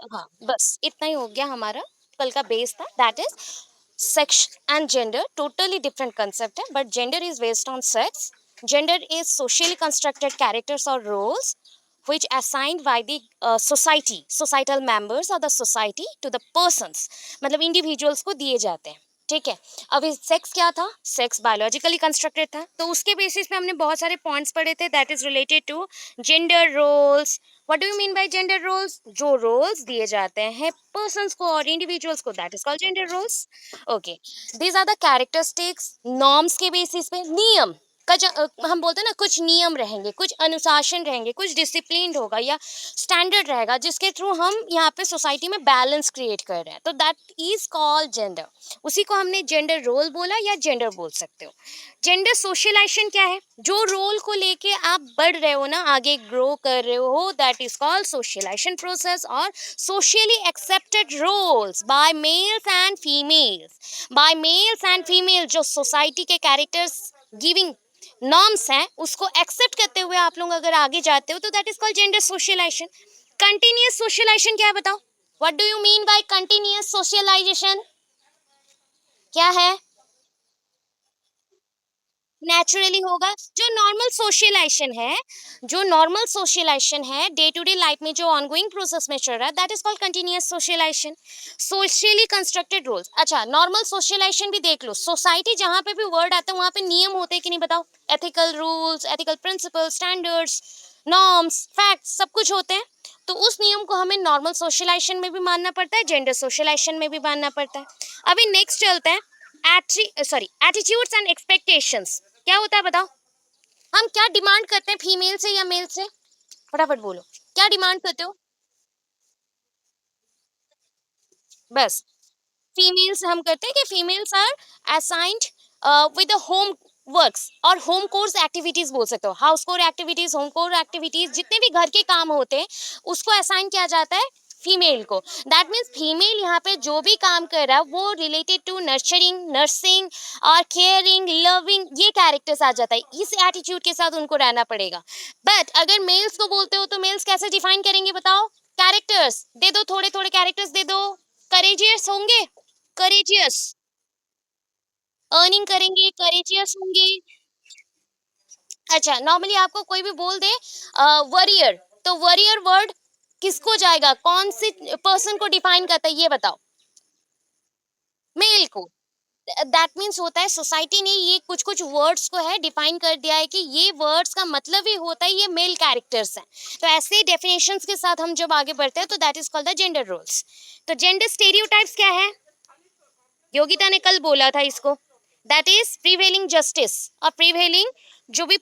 हाँ, बस इतना ही हो गया हमारा कल का बेस था, that is sex and gender totally different concept है, but gender is based on sex. Gender is socially constructed characters और roles which assigned by the societal members or the society to the persons, मतलब individuals को दिए जाते हैं. ठीक है. अभी सेक्स क्या था? सेक्स बायोलॉजिकली कंस्ट्रक्टेड था, तो उसके बेसिस पे हमने बहुत सारे पॉइंट्स पढ़े थे, that is related to gender roles. What do you mean by gender roles? जो रोल्स दिए जाते हैं पर्सन्स को और इंडिविजुअल्स को, that is called gender roles. Okay. These are the characteristics norms के बेसिस पे, नियम हम बोलते हैं ना, कुछ नियम रहेंगे, कुछ अनुशासन रहेंगे, कुछ डिसिप्लिन होगा या स्टैंडर्ड रहेगा, जिसके थ्रू हम यहाँ पे सोसाइटी में बैलेंस क्रिएट कर रहे हैं, तो दैट इज कॉल्ड जेंडर. उसी को हमने जेंडर रोल बोला या जेंडर बोल सकते हो. जेंडर सोशलाइजेशन क्या है? जो रोल को लेके आप बढ़ रहे हो ना, आगे ग्रो कर रहे हो, that is called socialisation process और socially accepted roles by males and females. By males and female जो सोसाइटी के कैरेक्टर्स गिविंग नॉर्म्स हैं उसको एक्सेप्ट करते हुए आप लोग अगर आगे जाते हो, तो that is called gender socialisation. Continuous socialisation क्या है बताओ? What do you mean by continuous socialisation? क्या है? नेचुरली होगा. जो नॉर्मल सोशलाइजेशन है, जो नॉर्मल सोशलाइजेशन है डे टू डे लाइफ में जो ऑनगोइंग प्रोसेस में चल रहा है, that is called continuous socialisation. Socially constructed rules. अच्छा, नॉर्मल सोशलाइजेशन भी देख लो, सोसाइटी जहाँ पे भी वर्ड आता है वहाँ पे नियम होते हैं कि नहीं बताओ? Ethical rules, ethical principle, standards, norms, facts, सब कुछ होते हैं. तो उस नियम को हमें नॉर्मल सोशलाइजेशन में भी मानना पड़ता है, जेंडर सोशलाइजेशन में भी मानना पड़ता है. अभी नेक्स्ट चलते हैं एटीट्यूड्स एंड एक्सपेक्टेशंस. क्या होता है बताओ? हम क्या डिमांड करते हैं फीमेल से या मेल से? फटाफट बोलो. क्या डिमांड करते हो? बस फीमेल से हम करते हैं कि females are assigned with the home works और होम कोर्स एक्टिविटीज बोल सकते हो. House chore activities, home chore activities, जितने भी घर के काम होते हैं उसको असाइन किया जाता है फीमेल को. दैट मीन्स फीमेल यहाँ पे जो भी काम कर रहा है वो रिलेटेड टू नर्चरिंग, नर्सिंग और केयरिंग, लविंग, ये कैरेक्टर्स आ जाता है. इस एटीट्यूड के साथ उनको रहना पड़ेगा. बट अगर मेल्स को बोलते हो तो मेल्स कैसे डिफाइन करेंगे बताओ? कैरेक्टर्स दे दो, थोड़े थोड़े कैरेक्टर्स दे दो. करेजियस होंगे, करेजियस, अर्निंग करेंगे, करेजियस होंगे. अच्छा, नॉर्मली आपको कोई भी बोल दे वॉरियर, तो वॉरियर वर्ड किसको जाएगा? कौन से पर्सन को डिफाइन करता है ये बताओ? मेल को. दैट मीन्स होता है सोसाइटी ने ये कुछ कुछ वर्ड्स को है डिफाइन कर दिया है कि ये वर्ड्स का मतलब ही होता है ये मेल कैरेक्टर्स हैं. तो ऐसे डेफिनेशंस के साथ हम जब आगे बढ़ते हैं तो that is called the gender roles. तो जेंडर स्टेरियोटाइप्स क्या है? योगिता ने कल बोला था इसको, दैट इज प्रिवेलिंग जस्टिस और प्रिवेलिंग जो भी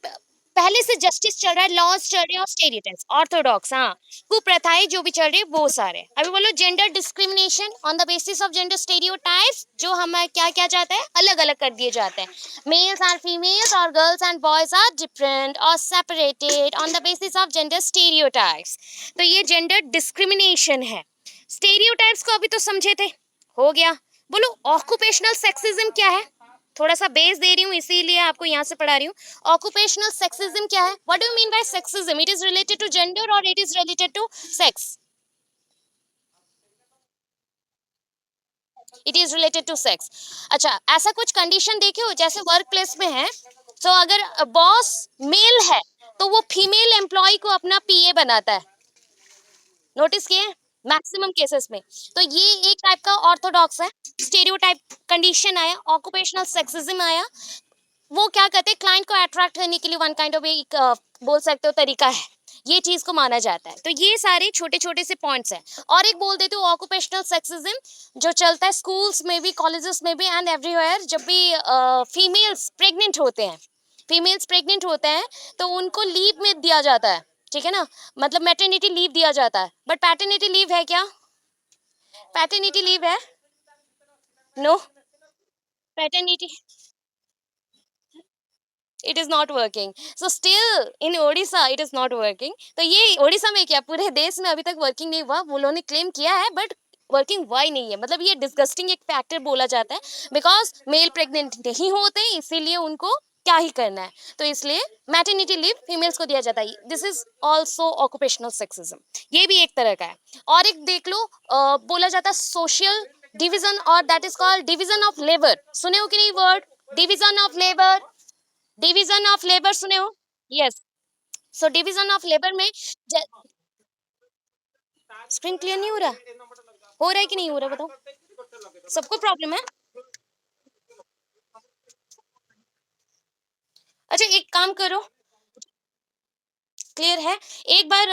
पहले से जस्टिस चल रहा है, लॉज चल रहे हैं और स्टेरियोटाइप्स ऑर्थोडॉक्स, हाँ, कुप्रथाएं जो भी चल रही है वो सारे. अभी बोलो gender discrimination on the basis of gender stereotypes, जो हमें क्या क्या जाता है, अलग अलग कर दिए जाते हैं. मेल्स एंड फीमेल्स और girls and boys are different और separated on the basis of gender stereotypes. तो ये जेंडर डिस्क्रिमिनेशन है. स्टेरियोटाइप्स को अभी तो समझे थे, हो गया. बोलो ऑक्यूपेशनल सेक्सिज्म क्या है? थोड़ा सा बेस दे रही हूँ इसीलिए आपको यहाँ से पढ़ा रही हूँ. ऑक्यूपेशनल सेक्सिज्म क्या है? What do mean by sexism? It is related to gender और it is related to sex? It is related to sex. अच्छा, ऐसा कुछ कंडीशन देखे हो जैसे वर्क प्लेस में है, तो अगर बॉस मेल है तो वो फीमेल एम्प्लॉय को अपना पीए बनाता है. नोटिस किए? मैक्सिमम केसेस में. तो ये एक टाइप का ऑर्थोडॉक्स है, स्टेरियोटाइप कंडीशन आया, ऑक्यूपेशनल सेक्सिज्म आया. वो क्या कहते हैं, क्लाइंट को अट्रैक्ट करने के लिए वन काइंड ऑफ एक बोल सकते हो तरीका है, ये चीज को माना जाता है. तो ये सारे छोटे छोटे से पॉइंट्स हैं. और एक बोल देती हूँ ऑक्यूपेशनल सेक्सिज्म जो चलता है स्कूल्स में भी, कॉलेजेस में भी एंड एवरीवेयर. जब भी फीमेल्स प्रेग्नेंट होते हैं, फीमेल्स प्रेग्नेंट होते हैं तो उनको लीव में दिया जाता है, ठीक है ना, मतलब मैटरनिटी लीव दिया जाता है. बट पैटर्निटी लीव है क्या? पैटर्निटी लीव है? No. Paternity, it is not working. So still in Odisha it is not working. तो ये ओडिशा में क्या पूरे देश में अभी तक वर्किंग नहीं हुआ, वो लोगों ने क्लेम किया है, बट वर्किंग वाई नहीं है. मतलब ये डिस्गस्टिंग एक फैक्टर बोला जाता है, बिकॉज मेल प्रेग्नेंट नहीं होते इसीलिए उनको क्या ही करना है, तो इसलिए मैटरनिटी लीव फीमेल्स को दिया जाता है. This is also occupational sexism, ये भी एक तरह का है. और एक देख लो, बोला जाता है सोशल डिवीजन, और that is called division of labour. सुने हो कि नहीं word division of labour? Division of labour सुने हो? Yes. So division of labour में स्क्रीन क्लियर नहीं हो रहा है कि नहीं हो रहा बताओ, सबको प्रॉब्लम है? अच्छा एक काम करो, क्लियर है? एक बार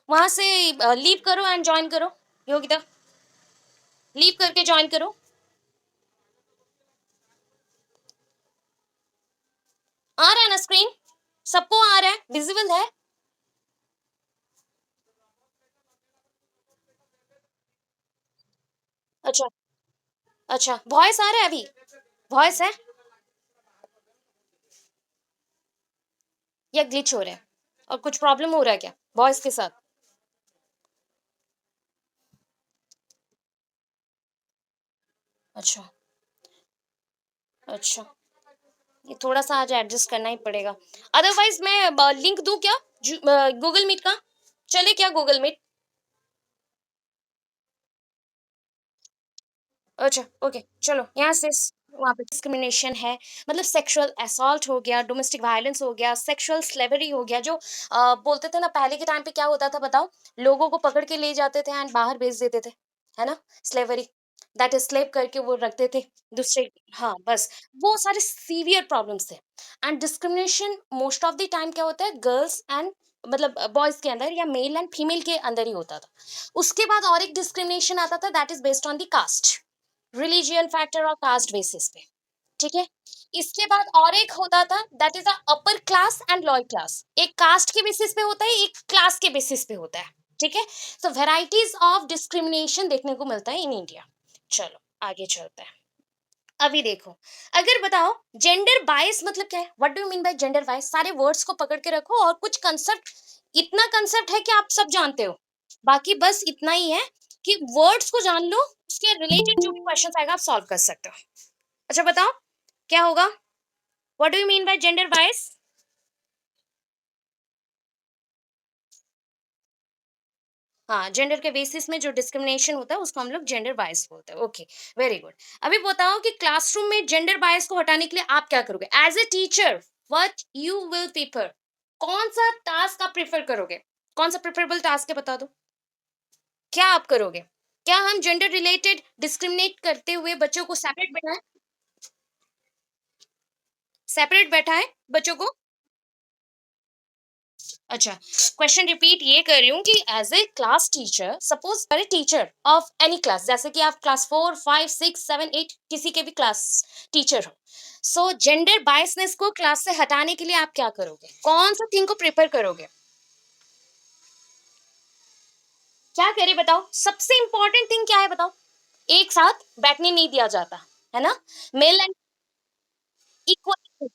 वहां से लीव करो एंड ज्वाइन करो, योगिता, लीव करके ज्वाइन करो। आ रहा है ना स्क्रीन? सबको आ रहा है, विजिबल है? अच्छा। अच्छा वॉइस आ रहा है अभी? वॉइस है या ग्लिच हो रहा है? और कुछ प्रॉब्लम हो रहा है क्या वॉइस के साथ? अच्छा। अच्छा, ये थोड़ा सा आज एडजस्ट करना ही पड़ेगा, अदरवाइज मैं लिंक दूं क्या गूगल मीट का? चले क्या गूगल मीट? अच्छा ओके चलो यहाँ से वहाँ पे डिस्क्रिमिनेशन है, मतलब सेक्सुअल असॉल्ट हो गया, डोमेस्टिक वायलेंस हो गया, सेक्सुअल स्लेवरी हो गया, जो बोलते थे ना पहले के टाइम पे क्या होता था बताओ, लोगों को पकड़ के ले जाते थे एंड बाहर भेज देते थे, है ना? स्लेवरी, दैट इज स्लेव करके वो रखते थे दूसरे। हाँ बस, वो सारे सीवियर प्रॉब्लम्स थे। And discrimination most of the time क्या होता है, गर्ल्स एंड मतलब बॉयज के अंदर या मेल एंड फीमेल के अंदर ही होता था। उसके बाद और एक डिस्क्रिमिनेशन आता था, that is based on the caste, religion factor और कास्ट बेसिस पे। ठीक है। इसके बाद और एक होता था, that is the upper class and lower class, एक कास्ट के बेसिस पे होता है, एक क्लास के बेसिस पे होता है। ठीक है। सो वेराइटीज ऑफ डिस्क्रिमिनेशन देखने को मिलता है इन इंडिया। चलो आगे चलते हैं। अभी देखो, अगर बताओ जेंडर बायस मतलब क्या है, what do you mean by gender bias? सारे वर्ड्स को पकड़ के रखो और कुछ कंसेप्ट, इतना कंसेप्ट है कि आप सब जानते हो, बाकी बस इतना ही है कि वर्ड्स को जान लो, उसके रिलेटेड जो भी क्वेश्चन आएगा आप सॉल्व कर सकते हो। अच्छा बताओ क्या होगा, what do you mean by gender bias? हाँ, जेंडर के बेसिस में जो डिस्क्रिमिनेशन होता है उसको हम लोग जेंडर बायस बोलते हैं। Okay, very good. अभी बताओ कि क्लासरूम में जेंडर बायस को हटाने के लिए आप क्या करोगे as a teacher? What you will prefer, कौन सा टास्क आप प्रेफर करोगे? कौन सा प्रेफरेबल टास्क है बता दो, क्या आप करोगे? क्या हम जेंडर रिलेटेड डिस्क्रिमिनेट करते हुए बच्चों को सेपरेट बैठाएं, सेपरेट बैठाएं बच्चों को? अच्छा, क्वेश्चन रिपीट ये कर रही हूँ कि as a class teacher, suppose अरे टीचर ऑफ एनी क्लास, जैसे कि आप क्लास 4 5 6 7 8 किसी के भी क्लास टीचर हो, सो जेंडर बायसनेस को क्लास से हटाने के लिए आप क्या करोगे, कौन सा थिंग को प्रिपेयर करोगे? क्या करे बताओ, सबसे इंपॉर्टेंट थिंग क्या है बताओ? एक साथ बैठने नहीं दिया जाता, है ना? Male and equal,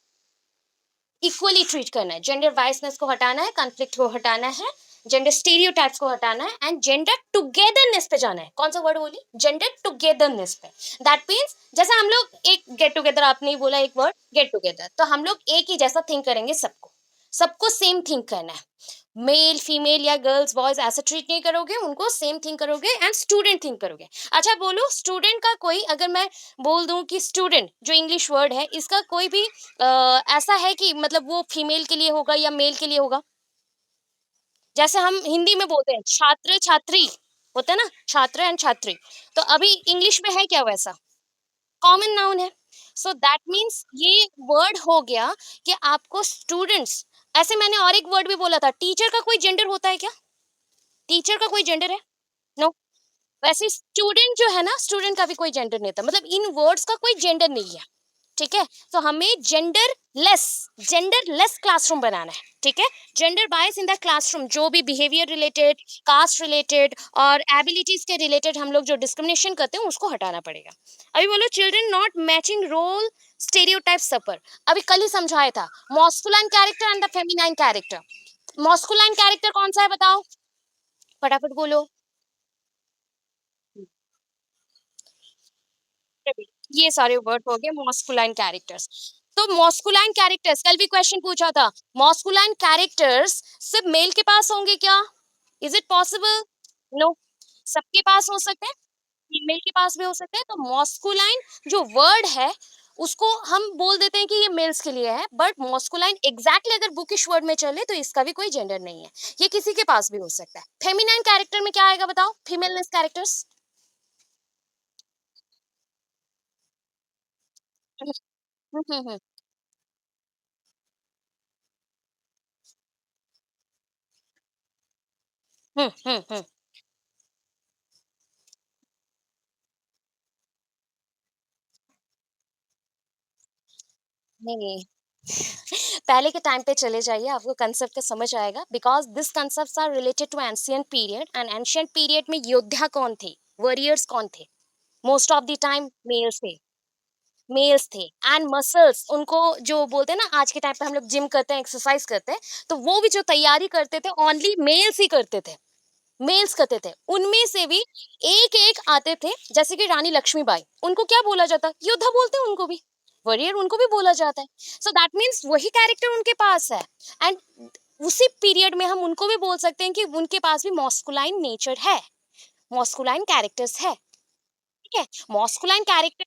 equally treat करना है, जेंडर बायसनेस को हटाना है, कॉन्फ्लिक्ट को हटाना है, जेंडर स्टीरियोटाइप्स को हटाना है एंड जेंडर टुगेदरनेस पे जाना है। कौन सा वर्ड बोली? जेंडर टुगेदरनेस पे। दैट मीन्स जैसे हम लोग एक गेट टुगेदर, आपने ही बोला एक वर्ड गेट टुगेदर, तो हम लोग एक ही जैसा थिंक करेंगे, सबको सबको सेम थिंक करना है, मेल फीमेल या गर्ल्स बॉयज ऐसा ट्रीट नहीं करोगे, उनको सेम थिंक करोगे एंड स्टूडेंट थिंक करोगे। अच्छा बोलो स्टूडेंट का कोई, अगर मैं बोल दूं कि स्टूडेंट जो इंग्लिश वर्ड है इसका कोई भी ऐसा है कि मतलब वो फीमेल के लिए होगा या मेल के लिए होगा? जैसे हम हिंदी में बोलते हैं छात्र छात्री, होता है ना छात्र एंड छात्री, तो अभी इंग्लिश में है क्या वैसा? कॉमन नाउन है। सो दैट मीन्स ये वर्ड हो गया कि आपको स्टूडेंट्स, ऐसे मैंने और एक वर्ड भी बोला था, टीचर का कोई जेंडर होता है क्या? टीचर का कोई जेंडर है? नो। वैसे स्टूडेंट जो है ना, स्टूडेंट का भी कोई जेंडर नहीं था, मतलब इन वर्ड्स का कोई जेंडर नहीं है। ठीक है। तो हमें लेस जेंडर लेस क्लासरूम बनाना है। ठीक है। Gender bias in the classroom, जो भी बिहेवियर रिलेटेड, कास्ट रिलेटेड और एबिलिटीज के रिलेटेड हम लोग जो डिस्क्रिमिनेशन करते हैं उसको हटाना पड़ेगा। अभी बोलो children not matching role stereotype suffer, अभी कल ही समझाया था, masculine character and the feminine character. Masculine character कौन सा है बताओ, फटाफट बोलो। ये सारे वर्ड हो गए मॉस्कुलाइन कैरेक्टर्स। तो मॉस्कुलाइन कैरेक्टर्स, कल भी क्वेश्चन पूछा था, मॉस्कुलाइन कैरेक्टर्स सिर्फ मेल के पास होंगे क्या? Is it possible? नो। सबके पास हो सकते हैं, फीमेल के पास भी हो सकते हैं। तो मॉस्कुलाइन जो वर्ड है, उसको हम बोल देते हैं कि ये मेल्स के लिए है, बट मॉस्कुलाइन एग्जैक्टली अगर बुकिश वर्ड में चले तो इसका भी कोई जेंडर नहीं है, ये किसी के पास भी हो सकता है। फेमिनाइन कैरेक्टर में क्या आएगा बताओ, फीमेलनेस कैरेक्टर्स। हम्म हम्म हम्म हम्म। नहीं नहीं, पहले के टाइम पे चले जाइए, आपको कंसेप्ट का समझ आएगा, because this concepts are related to ancient period, and ancient period में योद्धा कौन थे, वॉरियर्स कौन थे, most of the time males थे। मेल्स थे। एंड मसल्स उनको जो बोलते हैं ना, आज के टाइम पे हम लोग जिम करते हैं, एक्सरसाइज करते हैं, तो वो भी जो तैयारी करते थे ओनली मेल्स ही करते थे, मेल्स करते थे। उनमें से भी एक एक आते थे, जैसे कि रानी लक्ष्मीबाई, उनको क्या बोला जाता, योद्धा बोलते हैं उनको भी, वॉरियर उनको भी बोला जाता है। सो दैट मीन्स वही कैरेक्टर उनके पास है। एंड उसी पीरियड में हम उनको भी बोल सकते हैं कि उनके पास भी मॉस्कुलाइन नेचर है, मॉस्कुलाइन कैरेक्टर्स है। ठीक है, masculine character,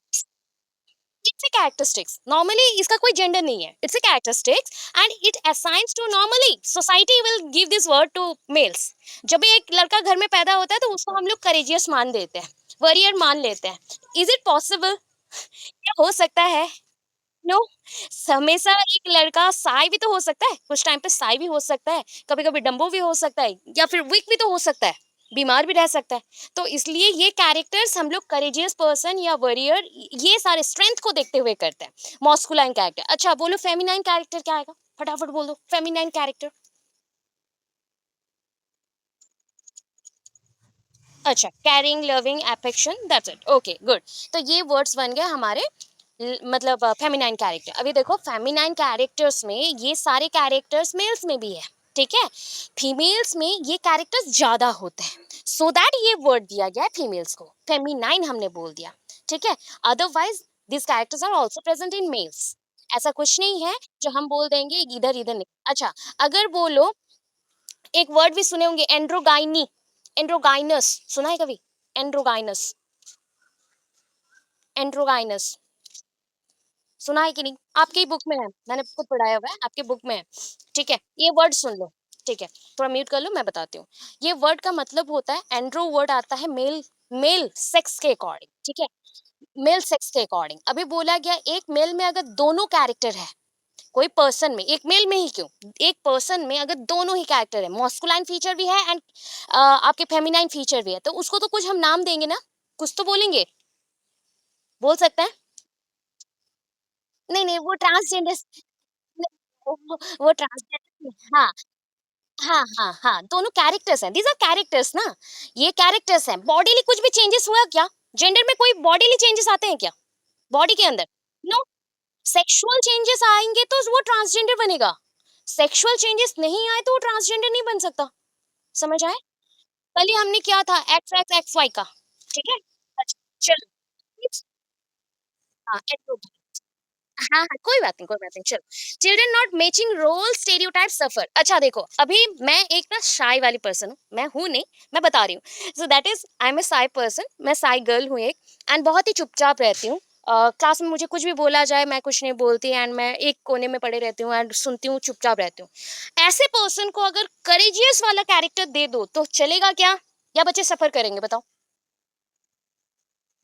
it's a characteristics, normally इसका कोई जेंडर नहीं है, it's a characteristics and it assigns to, normally society will give this word to males. जब भी एक लड़का घर में पैदा होता है तो उसको हम लोग करेजियस मान देते हैं, वॉरियर मान लेते हैं। इज इट पॉसिबल, क्या हो सकता है? नो, हमेशा एक लड़का साई भी तो हो सकता है, कुछ टाइम पे साई भी हो सकता है, कभी कभी डम्बो भी हो सकता है, या फिर वीक भी तो हो सकता है, बीमार भी रह सकता है। तो इसलिए ये कैरेक्टर्स हम लोग करेजियस पर्सन या वॉरियर, ये सारे स्ट्रेंथ को देखते हुए करते हैं। मॉस्कुलाइन कैरेक्टर, अच्छा बोलो फेमिनाइन कैरेक्टर क्या आएगा, फटाफट बोल दो फेमिनाइन कैरेक्टर। अच्छा, carrying, loving, affection, that's it, okay good. तो ये वर्ड्स बन गए हमारे मतलब फेमिनाइन कैरेक्टर। अभी देखो फेमिनाइन कैरेक्टर्स में ये सारे कैरेक्टर्स मेल्स में भी है, ठीक है, फीमेल्स में ये कैरेक्टर्स ज्यादा होते हैं, सो दैट ये वर्ड दिया गया है फीमेल्स को, फेमिनाइन हमने बोल दिया, ठीक है। Otherwise this characters are also present in males, ऐसा कुछ नहीं है जो हम बोल देंगे इधर इधर नहीं। अच्छा, अगर बोलो, एक वर्ड भी सुने होंगे एंड्रोगाइनी, एंड्रोगाइनस, सुना है कभी, एंड्रोगाइनस, एंड्रोगाइनस, सुना है कि नहीं, आपकी ही बुक में है, मैंने खुद पढ़ाया हुआ है, आपके बुक में है। ठीक है, ये वर्ड सुन लो, ठीक है, थोड़ा म्यूट कर लो, मैं बताती हूँ। ये वर्ड का मतलब होता है, एंड्रो वर्ड आता है मेल, मेल सेक्स के अकॉर्डिंग, ठीक है, मेल सेक्स के अकॉर्डिंग। अभी बोला गया एक मेल में अगर दोनों कैरेक्टर है, कोई पर्सन में, एक मेल में ही क्यों, एक पर्सन में अगर दोनों ही कैरेक्टर है, मॉस्कुलाइन फीचर भी है एंड आपके फेमिनाइन फीचर भी है, तो उसको तो कुछ हम नाम देंगे ना, कुछ तो बोलेंगे, बोल सकते हैं। नहीं नहीं, वो ट्रांसजेंडर, वो ट्रांसजेंडर, हाँ हाँ हाँ हाँ, दोनों कैरेक्टर्स हैं, दीज आर कैरेक्टर्स ना, ये कैरेक्टर्स हैं। बॉडीली कुछ भी चेंजेस हुआ क्या, जेंडर में कोई बॉडीली चेंजेस आते हैं क्या, बॉडी के अंदर, नो। सेक्सुअल चेंजेस आएंगे तो वो ट्रांसजेंडर बनेगा, सेक्सुअल चेंजेस नहीं आए तो वो ट्रांसजेंडर नहीं बन सकता, समझ आए। कल ही हमने किया था एक्स एक्स एक्स वाई का, ठीक है। अच्छा, चलो, हाँ, हाँ, हाँ, कोई बात नहीं, कोई बात नहीं, चलो। Children not matching role stereotype suffer. अच्छा देखो, अभी मैं एक ना शाय वाली पर्सन हूँ, मैं हूँ नहीं, मैं बता रही हूँ। So that is I am a shy person, मैं साई गर्ल हूँ एक, एंड बहुत ही चुपचाप रहती हूँ। क्लास में मुझे कुछ भी बोला जाए मैं कुछ नहीं बोलती, एंड मैं एक कोने में पड़े रहती हूँ एंड सुनती हूँ, चुपचाप रहती हूँ। ऐसे पर्सन को अगर करेजियस वाला कैरेक्टर दे दो तो चलेगा क्या, या बच्चे सफर करेंगे बताओ,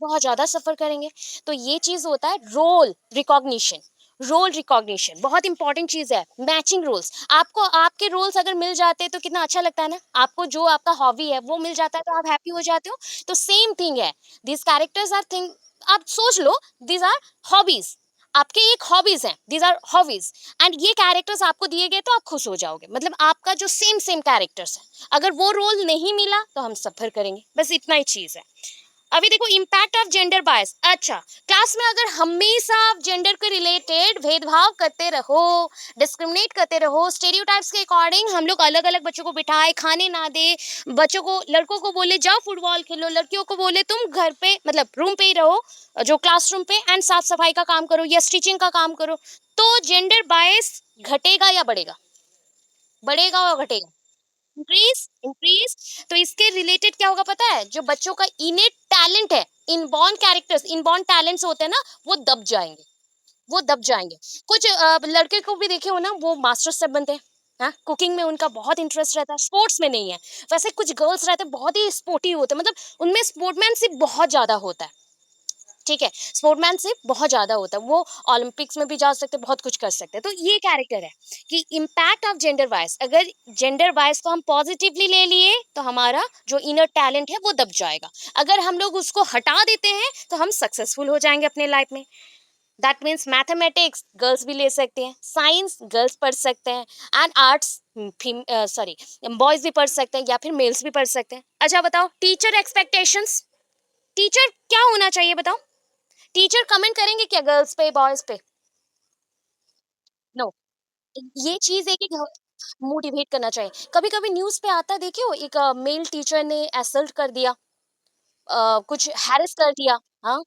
बहुत ज़्यादा सफ़र करेंगे। तो ये चीज़ होता है रोल रिकॉग्निशन, रोल रिकॉग्निशन बहुत इंपॉर्टेंट चीज़ है, मैचिंग रोल्स। आपको आपके रोल्स अगर मिल जाते हैं तो कितना अच्छा लगता है ना, आपको जो आपका हॉबी है वो मिल जाता है तो आप हैप्पी हो जाते हो। तो सेम थिंग है, दिस कैरेक्टर्स आर थिंग, आप सोच लो, दिस आर हॉबीज, आपके एक हॉबीज हैं, दीज आर हॉबीज, एंड ये कैरेक्टर्स आपको दिए गए तो आप खुश हो जाओगे, मतलब आपका जो सेम सेम कैरेक्टर्स है, अगर वो रोल नहीं मिला तो हम सफर करेंगे, बस इतना ही चीज है। अभी देखो इम्पैक्ट ऑफ जेंडर बायस। अच्छा, क्लास में अगर हमेशा आप जेंडर के रिलेटेड भेदभाव करते रहो, डिस्क्रिमिनेट करते रहो, स्टेरियोटाइप्स के अकॉर्डिंग हम लोग अलग अलग बच्चों को बिठाए, खाने ना दे, बच्चों को, लड़कों को बोले जाओ फुटबॉल खेलो, लड़कियों को बोले तुम घर पे मतलब रूम पे ही रहो, जो क्लासरूम पे, एंड साफ सफाई का काम करो या स्टिचिंग का काम करो, तो जेंडर बायस घटेगा या बढ़ेगा, बढ़ेगा और घटेगा, इंक्रीज इंक्रीज। तो इसके रिलेटेड क्या होगा पता है, जो बच्चों का इनेट टैलेंट है, इनबॉर्न कैरेक्टर्स, इनबॉर्न टैलेंट्स होते हैं ना, वो दब जाएंगे, वो दब जाएंगे। कुछ लड़के को भी देखे हो ना, वो मास्टर शेफ बनते हैं, हाँ, कुकिंग में उनका बहुत इंटरेस्ट रहता है, स्पोर्ट्स में नहीं है। वैसे कुछ गर्ल्स रहते हैं बहुत ही स्पोर्टी होते हैं, मतलब उनमें स्पोर्टमैनशिप बहुत ज्यादा होता है, ठीक है, स्पोर्टमैनशिप बहुत ज्यादा होता है, वो ओलंपिक्स में भी जा सकते हैं, बहुत कुछ कर सकते हैं। तो ये कैरेक्टर है कि इम्पैक्ट ऑफ जेंडर वाइज, अगर जेंडर वाइज को हम पॉजिटिवली ले लिए तो हमारा जो इनर टैलेंट है वो दब जाएगा। अगर हम लोग उसको हटा देते हैं तो हम सक्सेसफुल हो जाएंगे अपने लाइफ में। दैट मीन्स मैथमेटिक्स गर्ल्स भी ले सकते हैं, साइंस गर्ल्स पढ़ सकते हैं, एंड आर्ट्स सॉरी बॉयज भी पढ़ सकते हैं, या फिर मेल्स भी पढ़ सकते हैं। अच्छा बताओ, टीचर एक्सपेक्टेशंस, टीचर क्या होना चाहिए बताओ? टीचर कमेंट करेंगे क्या गर्ल्स पे बॉयज पे? नो। ये चीज है कि मोटिवेट करना चाहिए। कभी कभी न्यूज पे आता है, देखिए वो एक मेल टीचर ने असल्ट कर दिया, कुछ हैरेस कर दिया, हाँ,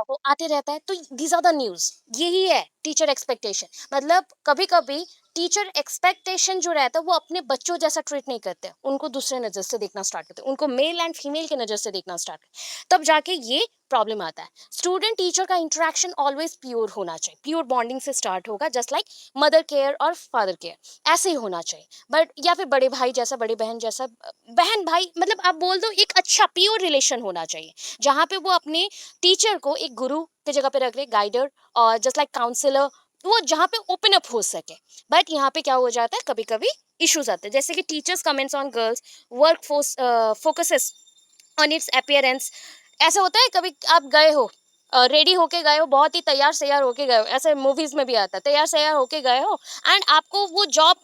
वो आते रहता है। तो दीज आर द न्यूज, यही है टीचर एक्सपेक्टेशन। मतलब कभी कभी टीचर एक्सपेक्टेशन जो रहता है वो अपने बच्चों जैसा ट्रीट नहीं करते, उनको दूसरे नजर से देखना स्टार्ट करते, उनको मेल एंड फीमेल की नजर से देखना स्टार्ट करते, तब जाके ये प्रॉब्लम आता है। स्टूडेंट टीचर का इंटरेक्शन ऑलवेज प्योर होना चाहिए, प्योर बॉन्डिंग से स्टार्ट होगा, जस्ट लाइक मदर केयर और फादर केयर, ऐसे ही होना चाहिए। बट या फिर बड़े भाई जैसा, बड़ी बहन जैसा, बहन भाई, मतलब आप बोल दो एक अच्छा प्योर रिलेशन होना चाहिए, जहाँ पे वो अपने टीचर को एक गुरु की जगह पे रख रहे, गाइडर और जस्ट लाइक काउंसलर, वो जहाँ पे ओपन अप हो सके। बट यहाँ पे क्या हो जाता है, कभी कभी इश्यूज आते हैं, जैसे कि teachers comments on girls work force focuses on it's appearance. ऐसा होता है कभी आप गए हो, रेडी होके गए हो, बहुत ही तैयार सैयार होके गए हो, ऐसे मूवीज में भी आता है, तैयार सैयार होके गए हो, एंड आपको वो जॉब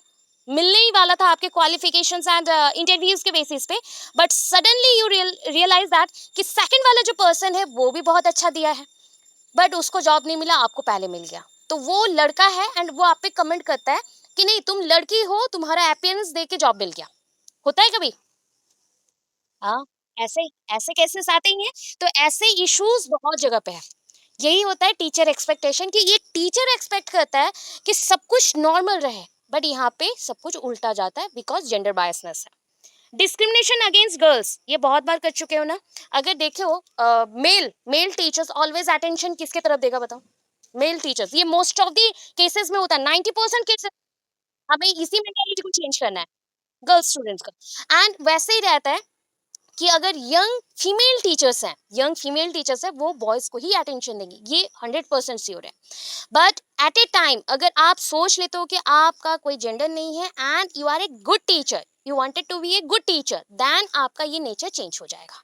मिलने ही वाला था आपके क्वालिफिकेशंस एंड इंटरव्यूज के बेसिस पे, but suddenly you realise that कि सेकंड वाला जो पर्सन है वो भी बहुत अच्छा दिया है, बट उसको जॉब नहीं मिला, आपको पहले मिल गया। तो वो लड़का है एंड वो आप पे कमेंट करता है कि नहीं तुम लड़की हो, तुम्हारा अपीयरेंस देख के जॉब मिल गया। होता है कभी? हाँ, ऐसे ऐसे केसेस आते ही हैं। तो ऐसे इश्यूज बहुत जगह पे है। यही होता है टीचर एक्सपेक्टेशन, कि ये टीचर एक्सपेक्ट करता है कि सब कुछ नॉर्मल रहे, बट यहाँ पे सब कुछ उल्टा जाता है बिकॉज जेंडर बायसनेस है। डिस्क्रिमिनेशन अगेंस्ट गर्ल्स, ये बहुत बार कर चुके हो ना। अगर देखे हो, male male teachers always attention किसके तरफ देगा बताओ? मेल टीचर्स, ये मोस्ट ऑफ दी केसेस में होता है, 90% केसेस। हमें इसी मेंटालिटी को चेंज करना है गर्ल्स स्टूडेंट्स का। एंड वैसे ही रहता है कि अगर यंग फीमेल टीचर्स है, वो बॉयज को ही अटेंशन देंगी, ये 100% श्योर है। बट एट ए टाइम अगर आप सोच लेते हो कि आपका कोई जेंडर नहीं है and you are a good teacher, you wanted to be a good teacher, then आपका ये नेचर चेंज हो जाएगा।